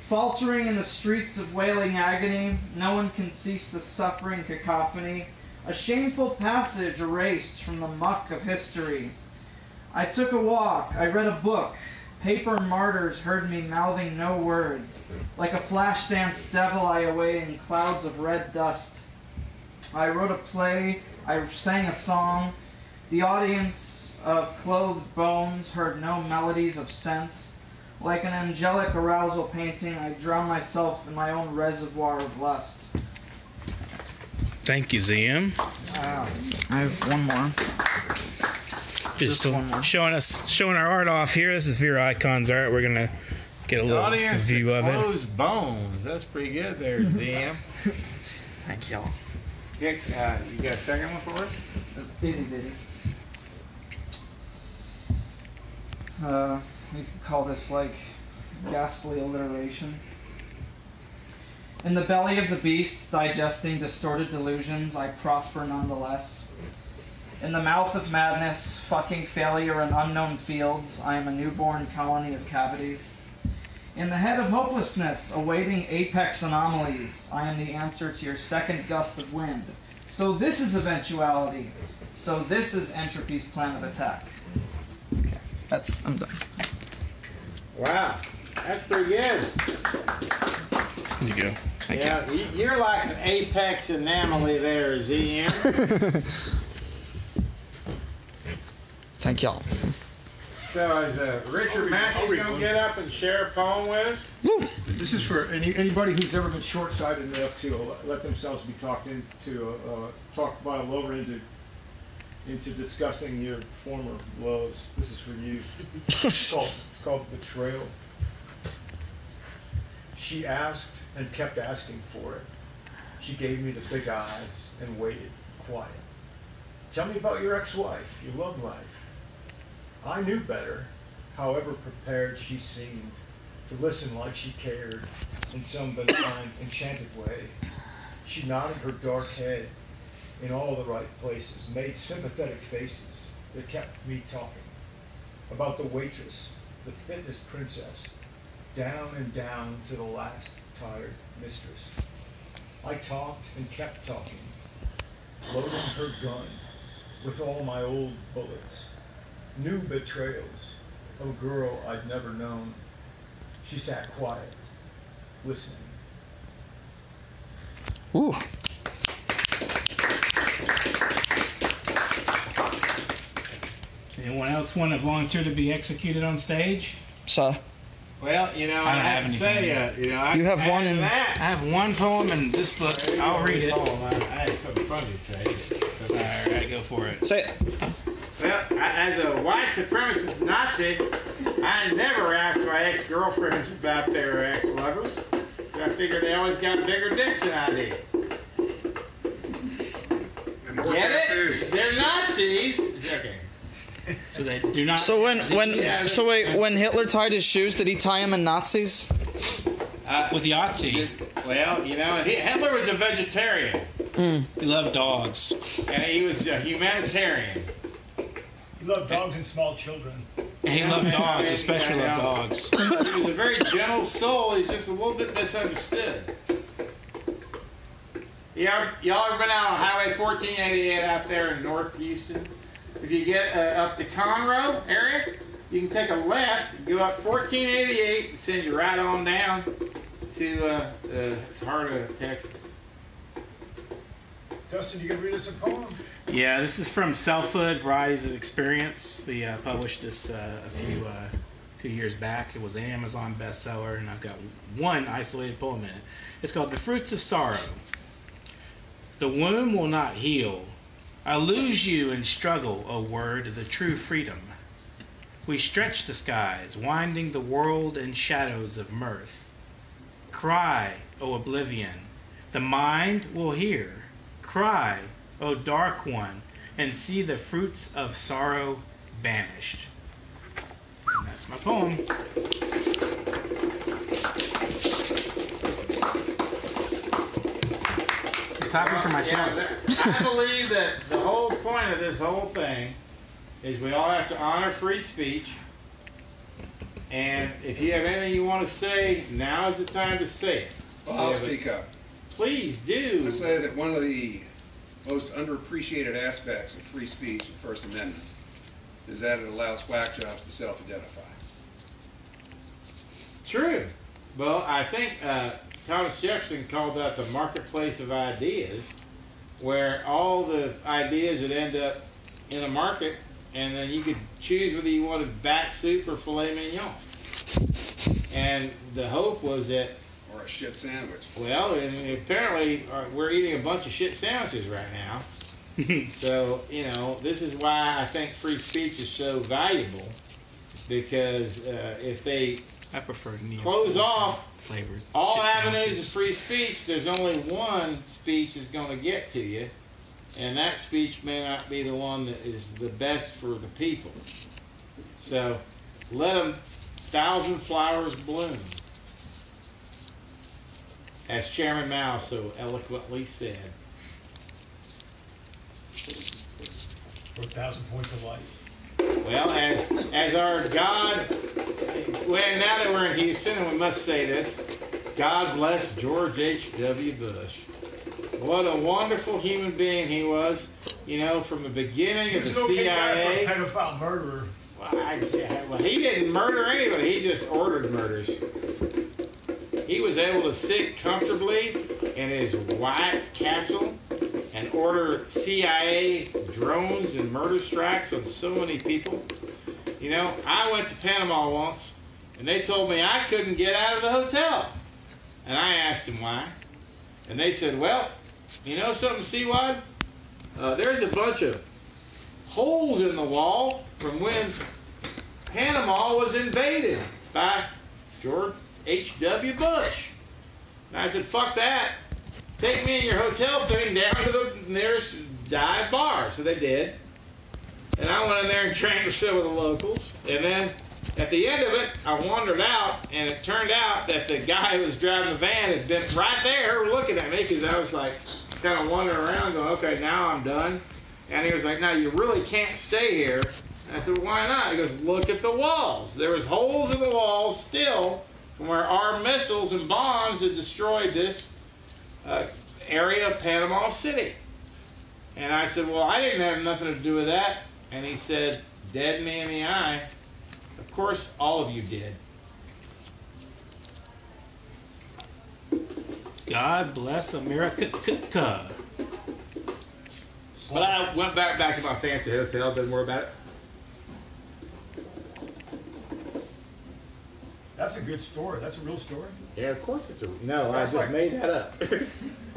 Faltering in the streets of wailing agony, no one can cease the suffering cacophony. A shameful passage erased from the muck of history. I took a walk, I read a book. Paper martyrs heard me mouthing no words. Like a flash dance devil I away in clouds of red dust. I wrote a play, I sang a song. The audience of clothed bones heard no melodies of sense. Like an angelic arousal painting, I drown myself in my own reservoir of lust. Thank you, ZM. I have one more. Just one more. showing our art off here. This is Vera Icon's art. We're gonna get a The little audience view of it. closed bones. That's pretty good there, ZM. Thank y'all. You got a second one for us? It's itty bitty. We could call this like ghastly alliteration. In the belly of the beast, digesting distorted delusions, I prosper nonetheless. In the mouth of madness, fucking failure in unknown fields, I am a newborn colony of cavities. In the head of hopelessness, awaiting apex anomalies, I am the answer to your second gust of wind. So this is eventuality. So this is entropy's plan of attack. Okay, I'm done. Wow, that's pretty good. There you go. Yeah, you're like an apex anomaly there, ZM. Thank y'all. So is Richard Matthews going to get up and share a poem with us? This is for anybody who's ever been short-sighted enough to let themselves be talked by a lover into discussing your former loves. This is for you. It's called Betrayal. She asked and kept asking for it. She gave me the big eyes and waited quiet. Tell me about your ex-wife, your love life. I knew better, however prepared she seemed, to listen like she cared in some benign, enchanted way. She nodded her dark head in all the right places, made sympathetic faces that kept me talking about the waitress, the fitness princess, down and down to the last tired mistress. I talked and kept talking, loading her gun with all my old bullets, new betrayals of a girl I'd never known. She sat quiet, listening. Ooh. Anyone else want to volunteer to be executed on stage? So. Well, I have to say, you have one in. I have one poem in this book. I'll read it. I had something funny to say. All right, go for it. Say it. Well, as a white supremacist Nazi, I never asked my ex-girlfriends about their ex-lovers. I figure they always got bigger dicks than I did. Get it? They're Nazis. Okay. So they do not. So when Hitler tied his shoes, did he tie them in Nazis? With Yahtzee. Well, Hitler was a vegetarian. He loved dogs. And he was a humanitarian. He loved dogs and small children. And he loved dogs, especially loved dogs. He was a very gentle soul. He's just a little bit misunderstood. Y'all ever been out on Highway 1488 out there in North Houston? If you get up to Conroe area, you can take a left, go up 1488, and send you right on down to the heart of Texas. Dustin, you can read us a poem? Yeah, this is from Selfhood, Varieties of Experience. We published this a few years back. It was an Amazon bestseller, and I've got one isolated poem in it. It's called The Fruits of Sorrow. The womb will not heal. I lose you in struggle, O word, the true freedom. We stretch the skies, winding the world in shadows of mirth. Cry, O oblivion, the mind will hear. Cry, O dark one, and see the fruits of sorrow banished. And that's my poem. Talking for myself. I believe that the whole point of this whole thing is we all have to honor free speech. And if you have anything you want to say, now is the time to say it. Well, I'll speak up. Please do. I say that one of the most underappreciated aspects of free speech, the First Amendment, is that it allows whack jobs to self-identify. True. Well, I think Thomas Jefferson called that the marketplace of ideas, where all the ideas would end up in a market, and then you could choose whether you wanted bat soup or filet mignon. And the hope was that... Or a shit sandwich. Well, and apparently we're eating a bunch of shit sandwiches right now. So, this is why I think free speech is so valuable, because if they... I prefer close off flavored all avenues of free speech, there's only one speech is going to get to you, and that speech may not be the one that is the best for the people. So let them 1,000 flowers bloom. as Chairman Mao so eloquently said. For 1,000 points of light. Well, as our God, well, now that we're in Houston, and we must say this, God bless George H.W. Bush. What a wonderful human being he was, you know, from the beginning of the CIA. For a pedophile murderer. Well, he didn't murder anybody, he just ordered murders. He was able to sit comfortably in his White Castle and order CIA drones and murder strikes on so many people. You know, I went to Panama once, and they told me I couldn't get out of the hotel. And I asked them why. And they said, well, you know something, Seawad? There's a bunch of holes in the wall from when Panama was invaded by George H.W. Bush. And I said, fuck that. Take me and your hotel thing down to the nearest dive bar. So they did. And I went in there and drank with some of the locals. And then at the end of it, I wandered out, and it turned out that the guy who was driving the van had been right there looking at me, because I was like kind of wandering around going, okay, now I'm done. And he was like, no, you really can't stay here. And I said, well, why not? He goes, look at the walls. There was holes in the walls still from where our missiles and bombs had destroyed this area of Panama City. And I said, well, I didn't have nothing to do with that. And he said, dead me in the eye, of course all of you did. God bless America. But I went back to my fancy hotel, didn't worry about it. That's a good story. That's a real story. Yeah, of course it's a... No, I That's just like- made that up.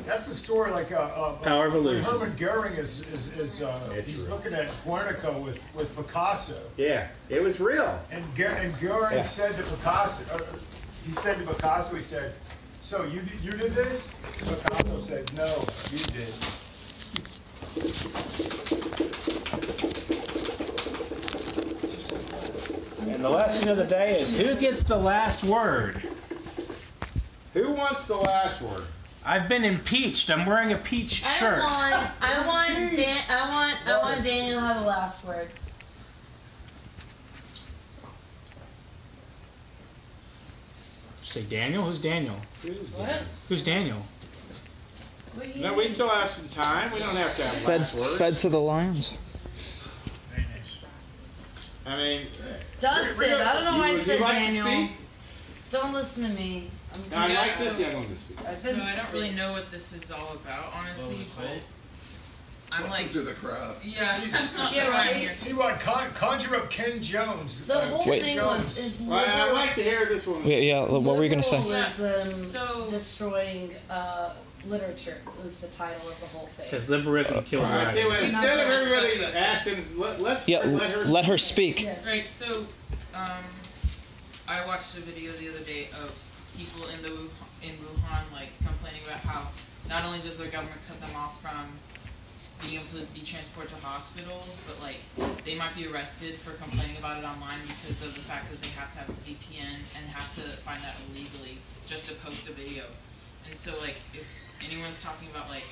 That's the story, like Power of when illusion. Herman Goering is he's real. looking at Guernica with Picasso, Yeah, it was real. and Goering Yeah. said to Picasso, he said to Picasso, he said, "So you did this?" Picasso said, "No, you did." And the lesson of the day is, who gets the last word? Who wants the last word? I've been impeached. I'm wearing a peach shirt. I want Daniel to have the last word. Say Daniel? Who's Daniel? What? Who's Daniel? What are you No, we still have some time. We don't have to have Fed, last words. fed to the lions. Very nice. I mean, Dustin, I don't know why I would said you like Daniel. to speak? Don't listen to me. No, I like this young one to speak. I've So been I don't really sick. know what this is all about, honestly, but I'm like, To the crowd. yeah, Yeah, right. here. See what? Conjure up Ken Jones. The whole Wait. thing was is Well, I'd liberal. like to hear this one. Yeah, what were you going to say? Liberalism So- destroying literature was the title of the whole thing. Because liberalism kills All right, tell you what, writers. instead of everybody Discuss that. asking, let's Yeah, let her speak. Yes. Right, so I watched a video the other day of people in Wuhan like complaining about how not only does their government cut them off from being able to be transported to hospitals, but like they might be arrested for complaining about it online because of the fact that they have to have a VPN and have to find that illegally just to post a video. And so like if anyone's talking about like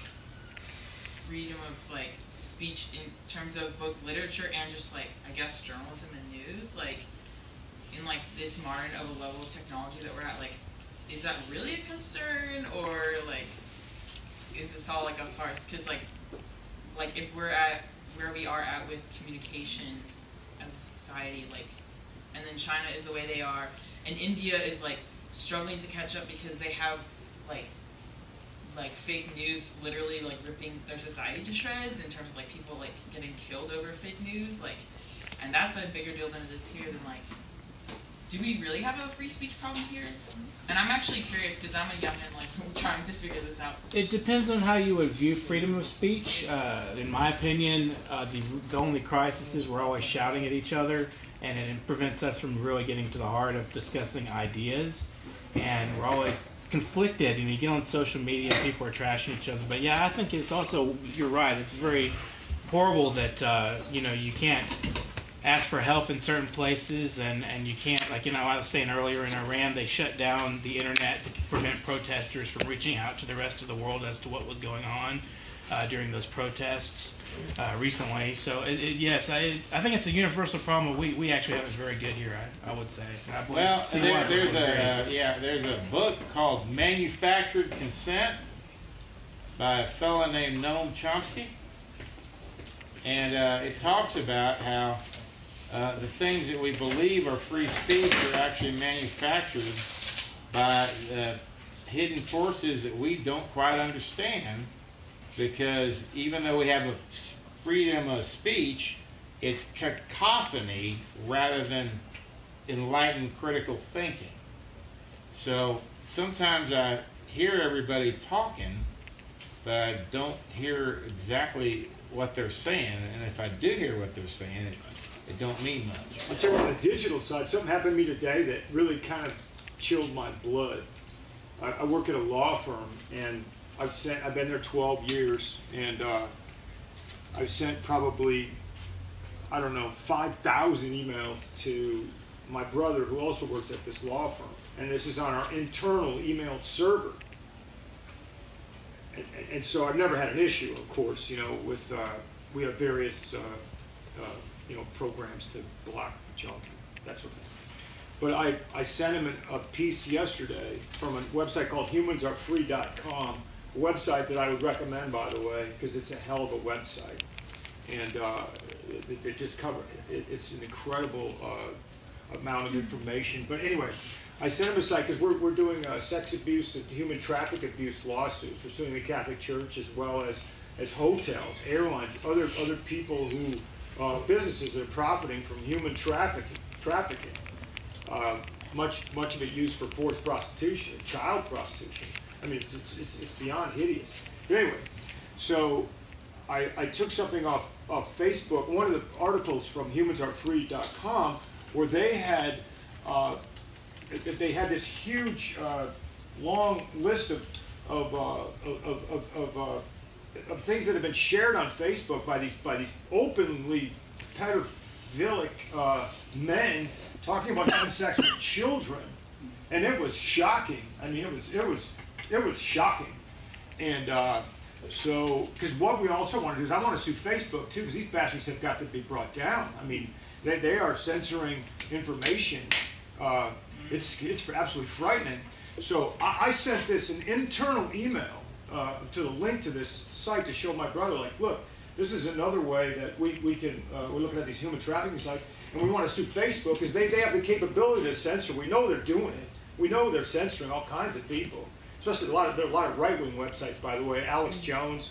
freedom of like speech in terms of both literature and just like I guess journalism and news, like in like this modern of a level of technology that we're at, like is that really a concern, or like is this all like a farce? Because like if we're at where we are at with communication as a society, like, and then China is the way they are, and India is like struggling to catch up because they have like fake news literally like ripping their society to shreds in terms of like people like getting killed over fake news, like, and that's a bigger deal than it is here. Than like, do we really have a free speech problem here? And I'm actually curious because I'm a youngin like trying to figure this out. It depends on how you would view freedom of speech. In my opinion, the only crisis is we're always shouting at each other, and it prevents us from really getting to the heart of discussing ideas. And we're always conflicted. You get on social media, people are trashing each other. But yeah, I think it's also, you're right, it's very horrible that you can't ask for help in certain places, and you can't, like, I was saying earlier, in Iran, they shut down the internet to prevent protesters from reaching out to the rest of the world as to what was going on during those protests recently. So yes, I think it's a universal problem. We actually have it very good here, I would say. Well, there's a book called Manufactured Consent by a fellow named Noam Chomsky, and it talks about how the things that we believe are free speech are actually manufactured by hidden forces that we don't quite understand, because even though we have a freedom of speech, it's cacophony rather than enlightened critical thinking. So sometimes I hear everybody talking, but I don't hear exactly what they're saying, and if I do hear what they're saying, it don't mean much. I'll tell you, on the digital side, something happened to me today that really kind of chilled my blood. I work at a law firm, and I've been there 12 years, and I've sent probably, I don't know, 5,000 emails to my brother, who also works at this law firm, and this is on our internal email server. And so I've never had an issue, of course, with, we have various, programs to block junk, that sort of thing. But I sent him a piece yesterday from a website called humansarefree.com, a website that I would recommend, by the way, because it's a hell of a website. And it just covers, it's an incredible amount of information. But anyway, I sent him a site because we're doing sex abuse and human traffic abuse lawsuits. We're suing the Catholic Church as well as hotels, airlines, other people who, businesses that are profiting from human trafficking. Much of it used for forced prostitution, child prostitution. I mean, it's beyond hideous. But anyway, so I took something off Facebook, one of the articles from humansarefree.com, where they had this huge, long list of things that have been shared on Facebook by these openly pedophilic men talking about having sex with children, and it was shocking. I mean, it was shocking. And so, because what we also want to do is I want to sue Facebook too, because these bastards have got to be brought down. I mean, they are censoring information. It's absolutely frightening. So I sent an internal email to the link to this site to show my brother, like, look, this is another way that we can, we're looking at these human trafficking sites, and we want to sue Facebook because they have the capability to censor. We know they're doing it. We know they're censoring all kinds of people. Especially there are a lot of right-wing websites, by the way. Alex Jones,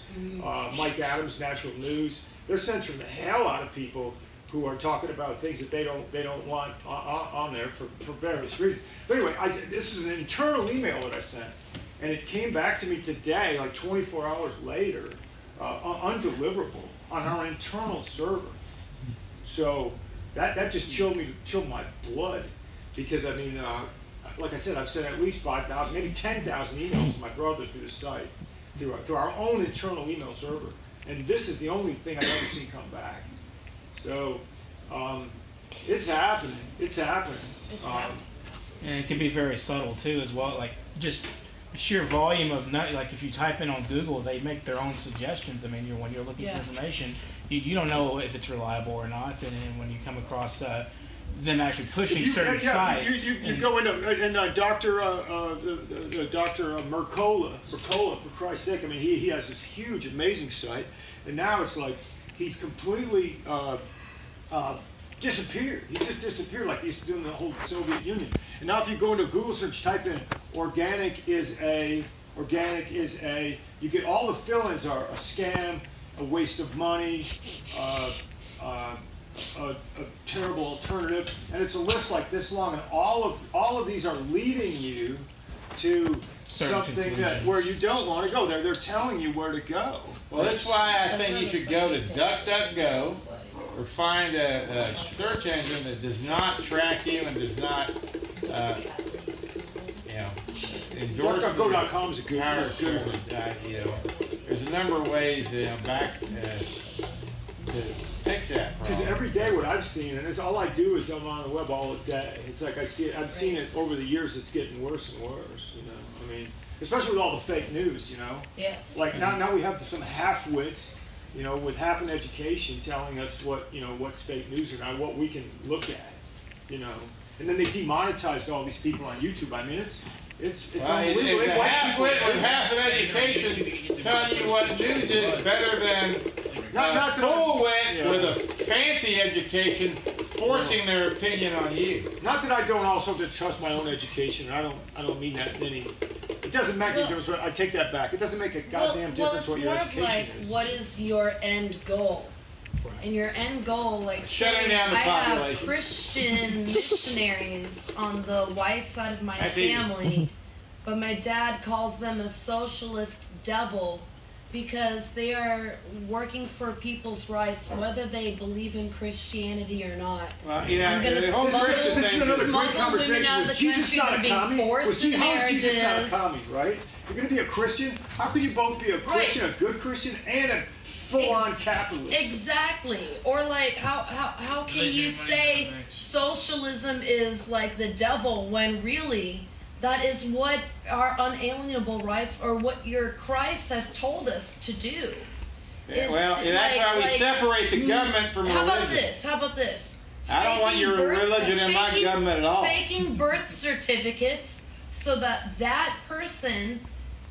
Mike Adams, National News. They're censoring the hell out of people who are talking about things that they don't want on there for various reasons. But anyway, this is an internal email that I sent, and it came back to me today, like 24 hours later, undeliverable on our internal server. So that just chilled my blood, because I mean, like I said, I've sent at least 5,000, maybe 10,000 emails to my brother through the site, through our own internal email server, and this is the only thing I've ever seen come back. So it's happening. It's happening. And it can be very subtle too, as well. Like just sheer volume of like if you type in on Google, they make their own suggestions. I mean, when you're looking for information, you don't know if it's reliable or not. And when you come across them actually pushing certain sites, you go into and Dr. Mercola, for Christ's sake. I mean, he has this huge, amazing site, and now it's like he's completely disappeared. He's just disappeared, like he used to do in the whole Soviet Union. And now if you go into a Google search, type in organic is a, you get all the fill-ins are a scam, a waste of money, a terrible alternative, and it's a list like this long, and all of these are leading you to something where you don't want to go. They're telling you where to go. Well, that's why I think you should go to DuckDuckGo, or find a search engine that does not track you and does not, endorse DuckDuckGo.com is a good power of Google. There's a number of ways, back to fix that Because problem. every day what I've seen, and it's all I do is I'm on the web all day. It's like I see it. I've seen it over the years. It's getting worse and worse. You know, I mean, especially with all the fake news. You know, Yes. like now we have some half-wits, you know, with half an education telling us what, you know, what's fake news or not, what we can look at, you know. And then they demonetized all these people on YouTube. I mean, it's Well, unbelievable. it's They a wipe half-wit people- with half an education telling you what news is better than Not a full-wit with a fancy education forcing their opinion on you. Not that I don't also trust my own education. I don't mean that in any. It doesn't make a difference. I take that back. It doesn't make a goddamn difference what your it's more of like, education is. what is your end goal? And your end goal, like, Shutting say down the I have population. Christian missionaries on the white side of my family, but my dad calls them a socialist devil because they are working for people's rights, whether they believe in Christianity or not. Well, you know, I'm gonna the whole Christian This is thing another great smuggle women conversation. out of Was the Jesus country not that a are being commie? forced into How is Jesus not a marriages. commie, right? You're going to be a Christian? How can you both be a Christian, a good Christian, and a full-on capitalist? Exactly. Or like, how can Religion, you money, say economics. socialism is like the devil when really that is what our unalienable rights or what your Christ has told us to do? Yeah, is well, to, that's why we separate the government from How about religion. this? How about this? I don't want your religion in my government at all. Faking birth certificates so that that person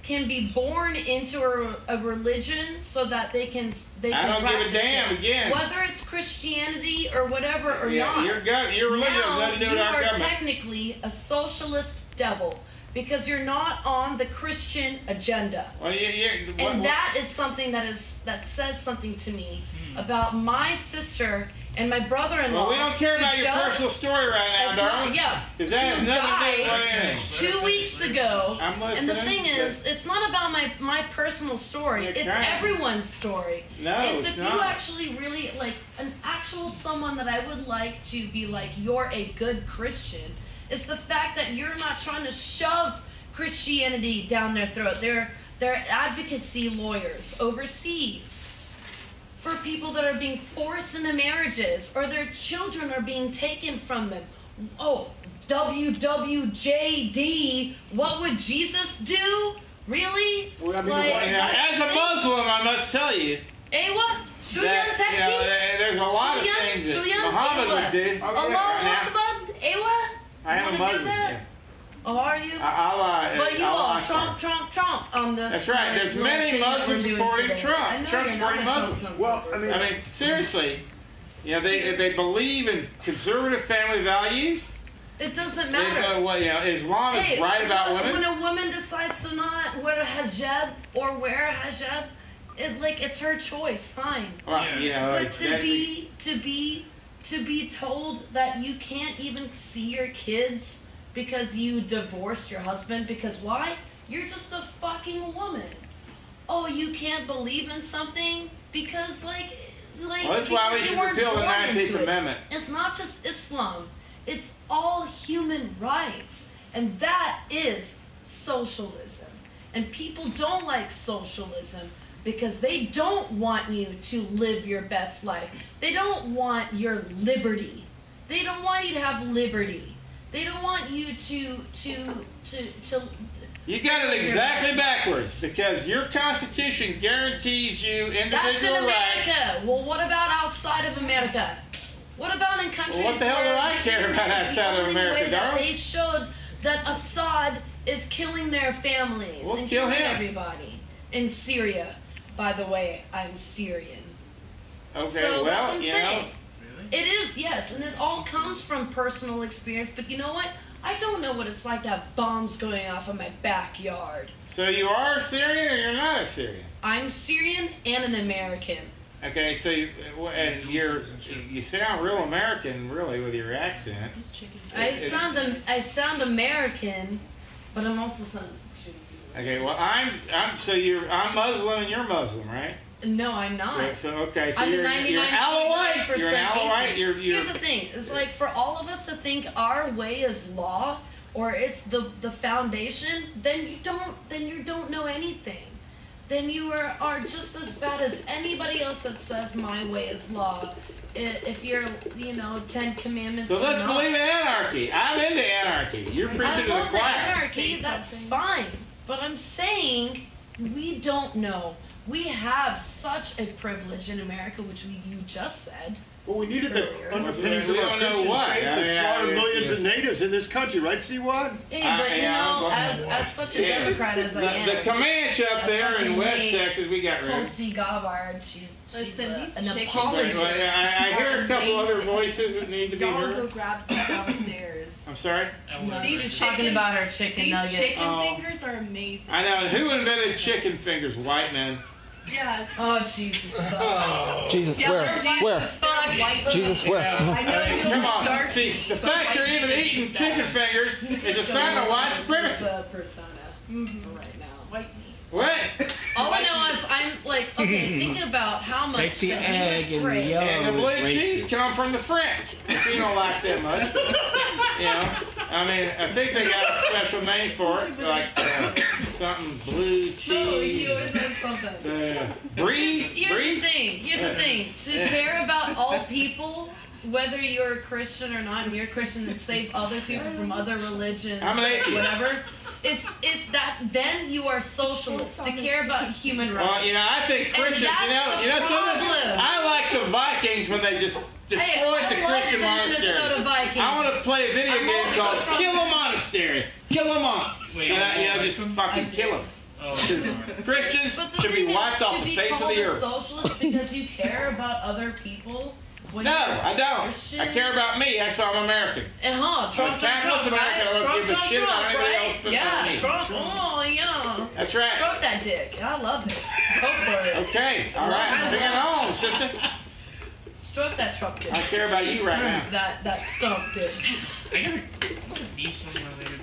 can be born into a religion so that they can I don't give a practice damn, it. again. Whether it's Christianity or whatever or Yeah, not. your religion has now nothing to do with you our are government. technically a socialist devil because you're not on the Christian agenda. Well, And that is something that says something to me about my sister and my brother-in-law. Well, we don't care about your personal story right now, It's not- darling. yeah. Because that has Who nothing to do with died anything. 2 weeks ago. I'm And the listening, thing but- is, it's not about my personal story. You're It's trying. everyone's story. No, it's it's if you not. actually really like an actual someone that I would like to be like, you're a good Christian. It's the fact that you're not trying to shove Christianity down their throat. They're advocacy lawyers overseas for people that are being forced into marriages or their children are being taken from them. Oh, WWJD, what would Jesus do? Really? Well, I mean, as a Muslim, I must tell you Ewa, that there's a lot of things that Muhammad would do. Allah Akbar, Ewa. I am a Muslim. Yeah. Oh, are you? Allah, But you Allah all, Akbar. Trump on this. That's right. There's little many thing that we're Muslims doing supporting today. I Trump. know Trump's you're not supporting a Muslims. Trump Well, supporter. I mean, seriously, you know, they believe in conservative family values. It doesn't They matter. go, well, you know, Islam is right about women. When a woman decides to not wear a hijab or wear a hijab, it's her choice. Fine. Well, you know, But like, to be told that you can't even see your kids because you divorced your husband because why? You're just a fucking woman. Oh, you can't believe in something because like. Well, that's why we because you should weren't repeal the born 19th into it. Amendment. It's not just Islam. It's all human rights. And that is socialism. And people don't like socialism because they don't want you to live your best life. They don't want your liberty. They don't want you to have liberty. They don't want you to You got it exactly backwards because your Constitution guarantees you individual That's in rights. America. Well, what about outside of America? What about in countries Well, what the hell where do I care about outside of America, way that darling? they showed that Assad is killing their families Well, and kill killing him. everybody in Syria. By the way, I'm Syrian. Okay, So that's well, what I'm you saying. know. It is, yes, and it all comes from personal experience. But you know what? I don't know what it's like to have bombs going off in my backyard. So you are a Syrian or you're not a Syrian? I'm Syrian and an American. Okay, so you sound real American, really, with your accent. I sound American, but I'm also Okay, well, I'm Muslim and you're Muslim, right? No, I'm not. Yeah, so okay, so I'm you're Alawite. You're an Alawite. atheist. Here's the thing: it's like for all of us to think our way is law or it's the foundation, then you don't know anything. then you are just as bad as anybody else that says my way is law. If you're, 10 Commandments. So let's or not. believe in anarchy. I'm into anarchy. You're preaching I to the love the choir. anarchy, that's fine. But I'm saying we don't know. We have such a privilege in America, which you just said. Well, we needed the Earlier. underpinnings We of our don't know Christian what. faith I mean, that slaughtered I- millions it's- of natives in this country, right, C1? Hey, but yeah, as such a Democrat as I am. The Comanche up there in West Texas, we got rid of. Tulsi Gabbard, she's Listen, these an chickens apologist. I hear a couple other voices that need to be Y'all go heard. grab some downstairs. I'm sorry? No, These she's chicken- talking about her chicken These nuggets. chicken Oh. fingers are amazing. I know. Who invented chicken fingers? White men. Yeah. Oh, Jesus. Fuck. Jesus, Yeah, where? they're Where? fuck. White Jesus, where? I know you Come look on. dark, See, the but fact you're white even meat eating is chicken best. fingers is a sign of white supremacy. Persona Mhm. right now. White meat. What? All I know is I'm like, okay, think about how much Take the that we egg would and the crave. yolk. And the blue Wasted. cheese come from the French. If you don't like that much. I mean, I think they got a special name for it, like something blue No, he cheese. always has something. Brie? Here's Brie? the thing. Here's the thing. To care about all people, whether you're a Christian or not, and you're a Christian, and save other people from other religions, I'm an atheist. whatever. Then you are socialist. To care about human rights. Well, I think And Christians, that's the something? problem. I like the Vikings when they just destroyed the I love Christian the monastery. Minnesota Vikings. I want to play a video I'm game also called from- Kill a Monastery. Kill a monk. Wait, Just fucking kill them. Oh, Christians But the should be thing is, wiped off to the be face of called the a earth. socialist because you care about other people. When No, you're a I don't. Christian, I care about me. That's why I'm American. And Trump, capitalist Trump, America right? don't Trump, give a Trump, shit about Trump, anybody else right? but Yeah, me. Trump. Oh, yeah. That's right. Stroke that dick. I love it. Go for it. Okay, all right. Bring it on, sister. Stroke that Trump dick. I care about you right now. That stump dick. I got a niece related to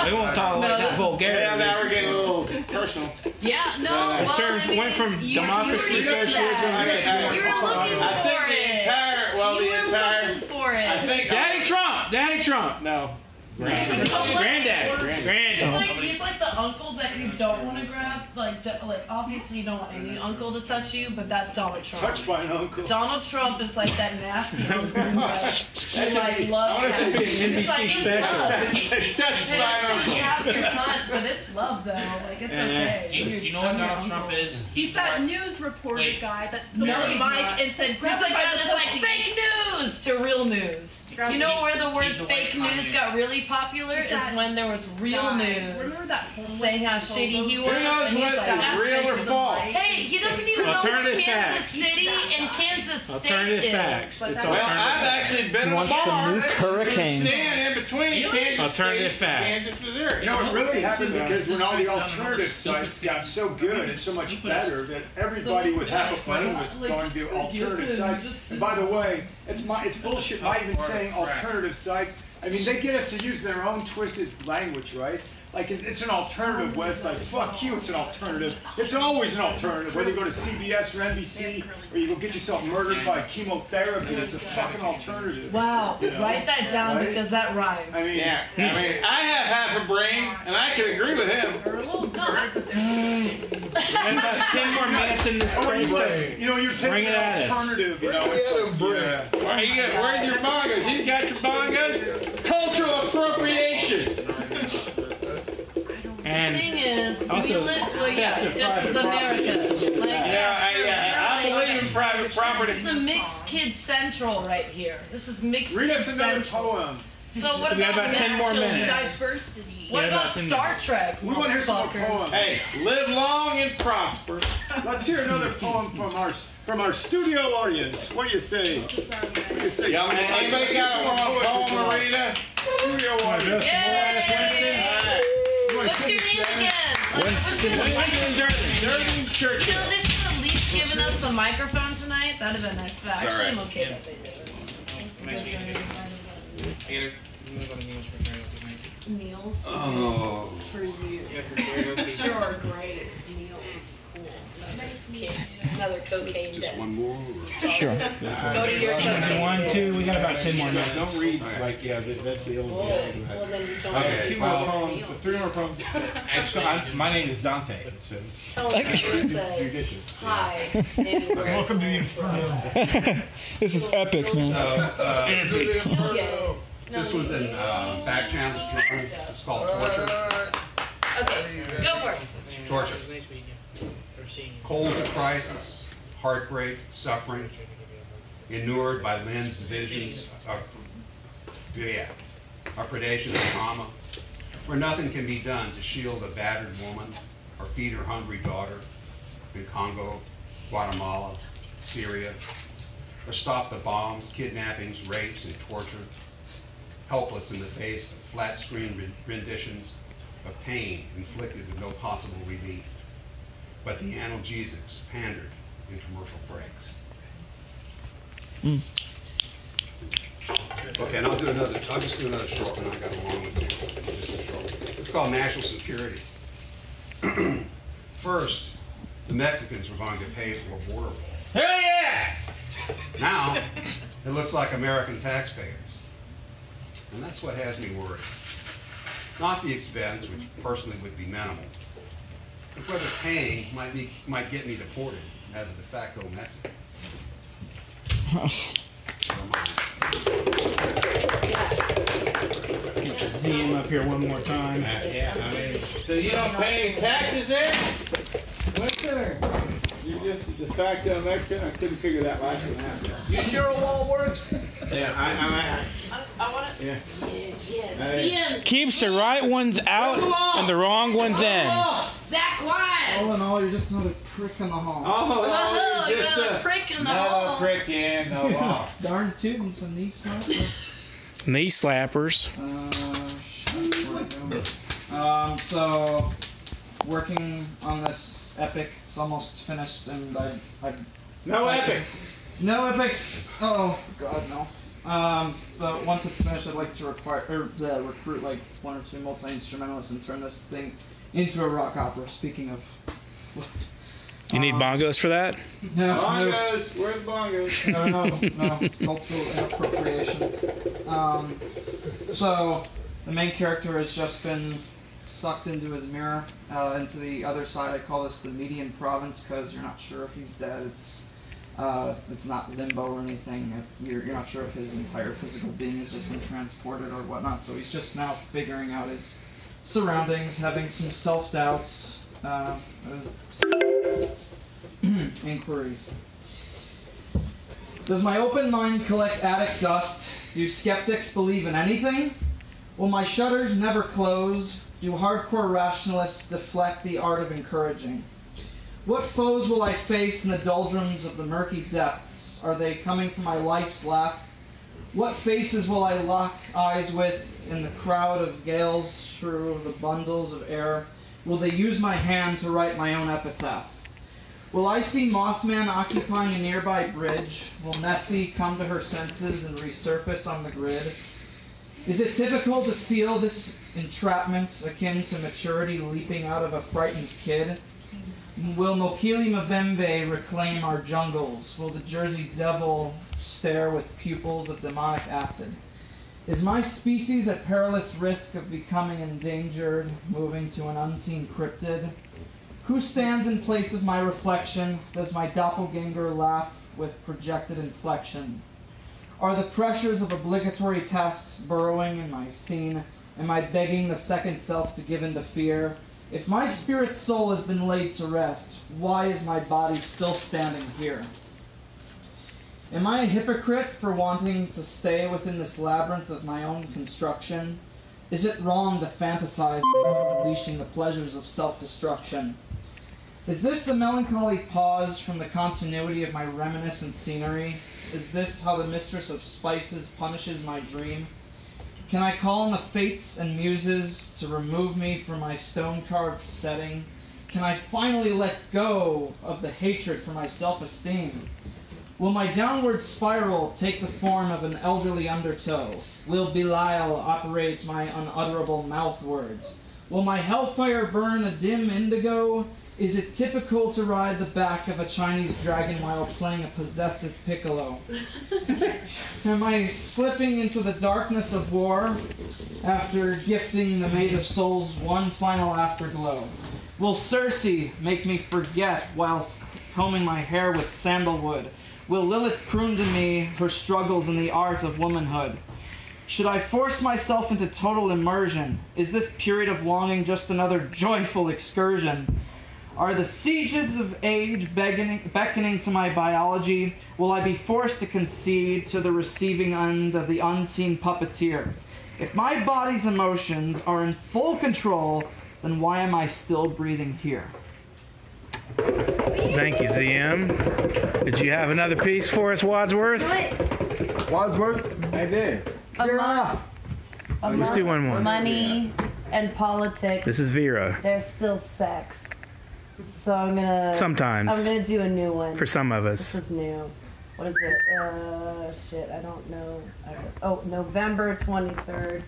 We won't tolerate No, that this is- vulgarity. Yeah, now we're getting a little personal. Yeah, no. This well, turned- I mean, went from you democracy, were looking socialism, at that. I- You were looking I think for the it. entire, You were looking for it. I think Daddy Trump! Daddy Trump! No. Granddaddy. He's like the uncle that you don't want to grab. Like obviously you don't want any uncle to touch you, but that's Donald Trump. Touched by an uncle. Donald Trump is like that nasty uncle who like loves I want it to be an It's like, NBC it's special. love. Touched Hey, by an it's uncle. half your cunt, but it's love though. Like it's okay. You know what Donald Trump is? He's that news reporter Wait. guy that stole No, the he's mic not. and said, He's grab like it by that. the It's like pussy." fake news to real news. You know where the word He's the fake white news Kanye. got really popular is That when there was real guy. news. Remember that homeless Saying how photo? shitty he Who was, knows and he's what like, is that's real or fake. false? Hey, he doesn't even know what Alternative Kansas facts. City and Kansas State Alternative is. facts. But It's that's- Well, alternative I've facts. actually been He in a wants the bar. new Hurricanes. Stand in between Kansas Alternative State facts. and Kansas, Missouri. You know, it really happened because when all the This guy's alternative done all sites got so good and so much better that everybody with half a brain was going to alternative sites. And by the way, it's bullshit not even saying alternative sites. I mean, they get us to use their own twisted language, right? Like, it's an alternative website. Fuck you, it's an alternative. It's always an alternative. Whether you go to CBS or NBC or you go get yourself murdered by chemotherapy, it's a fucking alternative. Wow, You know? write that down Right? because that rhymes. I mean, Yeah, I mean, I have half a brain, and I can agree with him. Or a little nut. We have about 10 more minutes in this oh, space. you're Bring taking it an at us. alternative, you know. It's like, yeah. Where's your bongos? He's got your bongos. Cultural appropriation. The And thing is, Also, we live. Well, yeah, theft of this is private America. property. Like, I believe in private property. This is the mixed kid central right here. This is mixed Read kid us another central. poem. So what We got about mixed 10 more children? minutes. Diversity. What Yeah, about about 10 Star Trek? We want to hear some more motherfuckers? poems. Hey, live long and prosper. Let's hear another poem from our studio audience. What do you say? What do you say? Yeah, anybody got a poem, Marita? Studio audience. Yay! What's your name again? Like, what's your name? Durden Church. You know, they should have at least given us a microphone tonight. That'd have been nice. But actually, alright. I'm okay that they did it. Meals for you. Sure, great. Meals, cool. Nice meeting you. Another cocaine Just den. one more? Or? Sure. Go to your cocaine. 1, 2, we got about 10 more minutes. Don't read like, yeah, that's the old Well, guy. well, then you don't. I have 2 more Well, poems, 3 more poems. Actually, my name is Dante, so it's Tell me what it says. judicious. Hi. Maybe we're- Welcome to the Inferno. This is epic, man. Okay. No, This one's in back channel drawing. It's called Torture. Okay, go for it. Torture. Nice meeting you. Or seeing you. Cold crisis, heartbreak, suffering, inured by Lynn's visions of predation and trauma, where nothing can be done to shield a battered woman or feed her hungry daughter in Congo, Guatemala, Syria, or stop the bombs, kidnappings, rapes, and torture, helpless in the face of flat-screen renditions of pain inflicted with no possible relief. But the analgesics pandered in commercial breaks. Okay, and I'll just do another short one. I got a long one too. Just a short one. It's called National Security. First, the Mexicans were going to pay for a border wall. Hell yeah! Now, it looks like American taxpayers. And that's what has me worried. Not the expense, which personally would be minimal, but whether paying might get me deported as a de facto Mexican. Never mind. See him up here one more time. Yeah, I mean, so you don't pay any taxes there? What's there? You're just de facto Mexican? I couldn't figure that last one out. You sure a wall works? Yeah, I want to. yeah. Yes. Keeps the right ones out and the wrong ones in. Zach All in Wise. all, you're just another prick in the hall. Whoa, you're you're just another prick in the another hole. prick in the wall. Darn tootin' some knee slappers. Knee slappers. Shit, where'd it go? So, working on this epic, it's almost finished, and I No epics. no epics. Oh God, no. But once it's finished, I'd like to recruit like 1 or 2 multi-instrumentalists and turn this thing into a rock opera. Speaking of, You need bongos for that? no, Bongos. Where's the bongos? no, cultural inappropriation. So the main character has just been sucked into his mirror, into the other side. I call this the median province because you're not sure if he's dead. It's not limbo or anything. You're not sure if his entire physical being has just been transported or whatnot. So he's just now figuring out his surroundings, having some self-doubts, inquiries. Does my open mind collect attic dust? Do skeptics believe in anything? Will my shutters never close? Do hardcore rationalists deflect the art of encouraging? What foes will I face in the doldrums of the murky depths? Are they coming from my life's lap? What faces will I lock eyes with in the crowd of gales through the bundles of air? Will they use my hand to write my own epitaph? Will I see Mothman occupying a nearby bridge? Will Nessie come to her senses and resurface on the grid? Is it typical to feel this entrapment akin to maturity leaping out of a frightened kid? Will Mokili Mavembe reclaim our jungles? Will the Jersey Devil stare with pupils of demonic acid? Is my species at perilous risk of becoming endangered, moving to an unseen cryptid? Who stands in place of my reflection? Does my doppelganger laugh with projected inflection? Are the pressures of obligatory tasks burrowing in my scene? Am I begging the second self to give in to fear? If my spirit soul has been laid to rest, why is my body still standing here? Am I a hypocrite for wanting to stay within this labyrinth of my own construction? Is it wrong to fantasize about unleashing the pleasures of self-destruction? Is this a melancholy pause from the continuity of my reminiscent scenery? Is this how the mistress of spices punishes my dream? Can I call on the fates and muses to remove me from my stone-carved setting? Can I finally let go of the hatred for my self-esteem? Will my downward spiral take the form of an elderly undertow? Will Belial operate my unutterable mouth words? Will my hellfire burn a dim indigo? Is it typical to ride the back of a Chinese dragon while playing a possessive piccolo? Am I slipping into the darkness of war after gifting the Maid of Souls one final afterglow? Will Circe make me forget whilst combing my hair with sandalwood? Will Lilith croon to me her struggles in the art of womanhood? Should I force myself into total immersion? Is this period of longing just another joyful excursion? Are the sieges of age beckoning to my biology? Will I be forced to concede to the receiving end of the unseen puppeteer? If my body's emotions are in full control, then why am I still breathing here? Thank you, ZM. Did you have another piece for us, Wadsworth? Wadsworth? I did. Let's do one more. Money and politics. This is Vera. There's still sex. So I'm gonna. Sometimes. I'm gonna do a new one. For some of us. This is new. What is it? Shit, I don't know. Oh, November 23rd.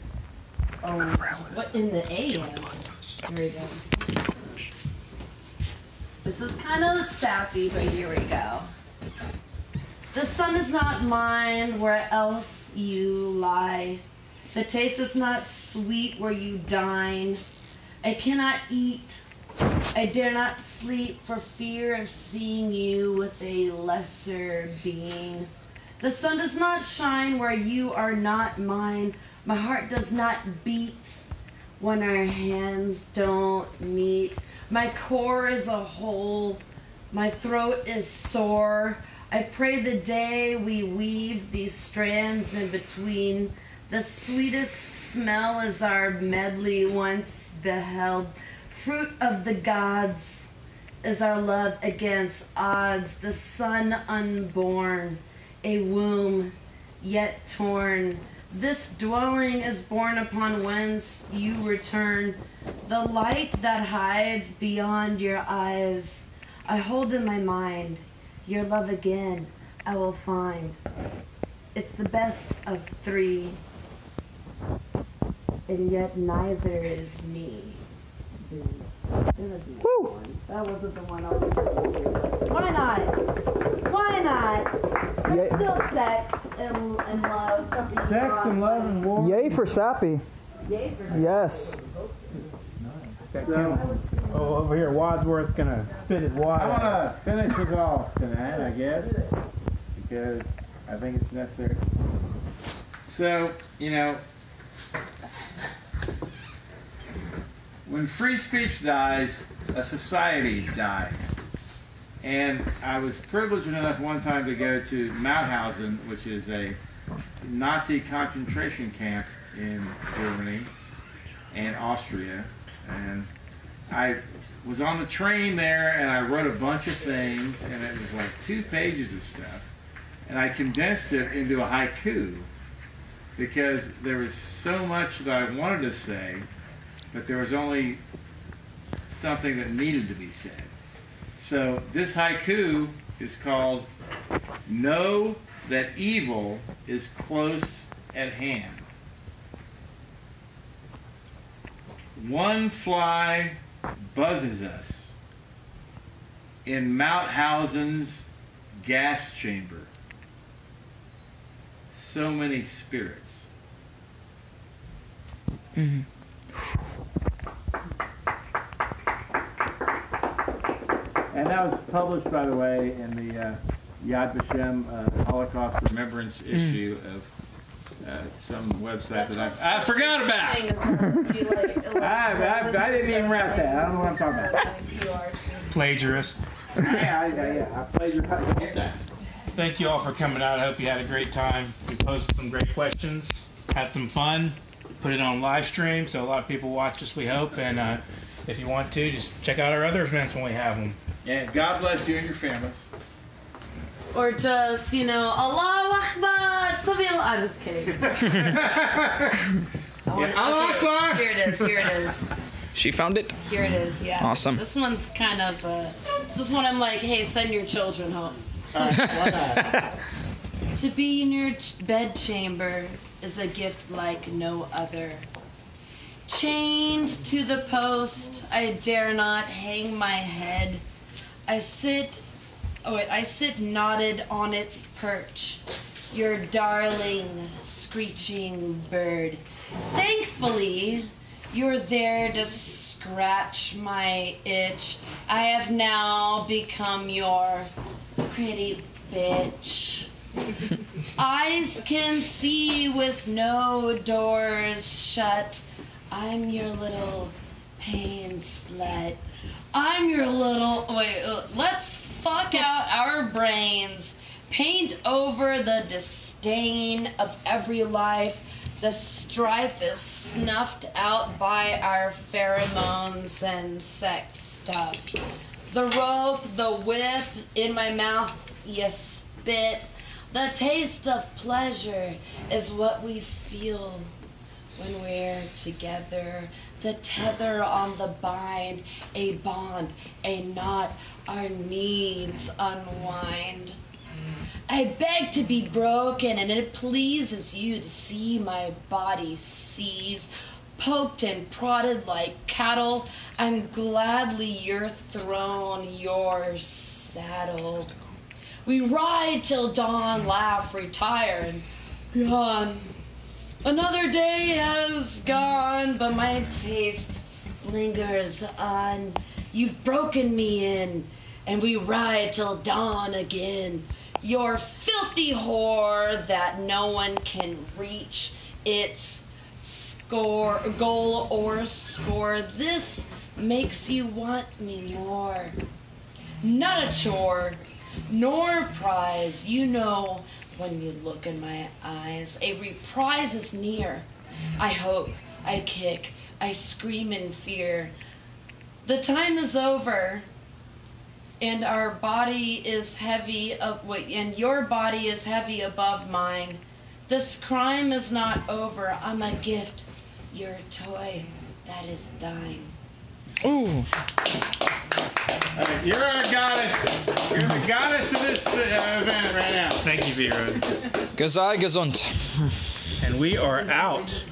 Oh, what in the AM? Here we go. This is kind of sappy, but here we go. The sun is not mine where else you lie. The taste is not sweet where you dine. I cannot eat. I dare not sleep for fear of seeing you with a lesser being. The sun does not shine where you are not mine. My heart does not beat when our hands don't meet. My core is a hole. My throat is sore. I pray the day we weave these strands in between. The sweetest smell is our medley once beheld. Fruit of the gods is our love against odds. The sun unborn, a womb yet torn. This dwelling is born upon whence you return. The light that hides beyond your eyes, I hold in my mind. Your love again I will find. It's the best of three, and yet neither is me. Woo! That wasn't the one I was supposed to do. Why not? Why not? There's still sex and love. Sex and love and war. Yay for sappy. Yay for Yes. Over here, Wadsworth gonna spit his water. I want to finish this off tonight, I guess, because I think it's necessary. So, you know, when free speech dies, a society dies. And I was privileged enough one time to go to Mauthausen, which is a Nazi concentration camp in Germany and Austria. And I was on the train there, and I wrote a bunch of things, and it was like 2 pages of stuff. And I condensed it into a haiku because there was so much that I wanted to say, but there was only something that needed to be said. So this haiku is called "Know That Evil is Close at Hand. One fly buzzes us in Mauthausen's gas chamber. So many spirits." Mm-hmm. And that was published, by the way, in the Yad Vashem Holocaust Remembrance issue of some website that I forgot about. I didn't even write that. I don't know what I'm talking about. Plagiarist. I plagiarized that. Thank you all for coming out. I hope you had a great time. We posted some great questions, had some fun, put it on live stream, so a lot of people watch us, we hope. And if you want to, just check out our other events when we have them. And God bless you and your families. Or just, you know, Allahu Akbar, something. I'm just kidding. Allahu Akbar. Here it is. Here it is. She found it? Here it is. Yeah. Awesome. This one's kind of. This is one I'm like, hey, send your children home. To be in your bed chamber is a gift like no other. Chained to the post, I dare not hang my head. I sit knotted on its perch, your darling screeching bird. Thankfully, you're there to scratch my itch. I have now become your pretty bitch. Eyes can see with no doors shut. I'm your little pain slut. I'm your little... let's fuck out our brains. Paint over the disdain of every life. The strife is snuffed out by our pheromones and sex stuff. The rope, the whip, in my mouth you spit. The taste of pleasure is what we feel when we're together. The tether on the bind, a bond, a knot, our needs unwind. I beg to be broken, and it pleases you to see my body seized, poked and prodded like cattle. I'm gladly your throne, your saddle. We ride till dawn, laugh, retire, and gone. Another day has gone, but my taste lingers on. You've broken me in, and we ride till dawn again. Your filthy whore that no one can reach its goal or score. This makes you want me more. Not a chore, nor prize. You know when you look in my eyes, a reprise is near. I hope, I kick, I scream in fear. The time is over, and our body is heavy and your body is heavy above mine. This crime is not over. I'm a gift, you're a toy that is thine. Ooh. You're our goddess. You're the goddess of this event right now. Thank you, Vera. Gesei gesund. And we are out.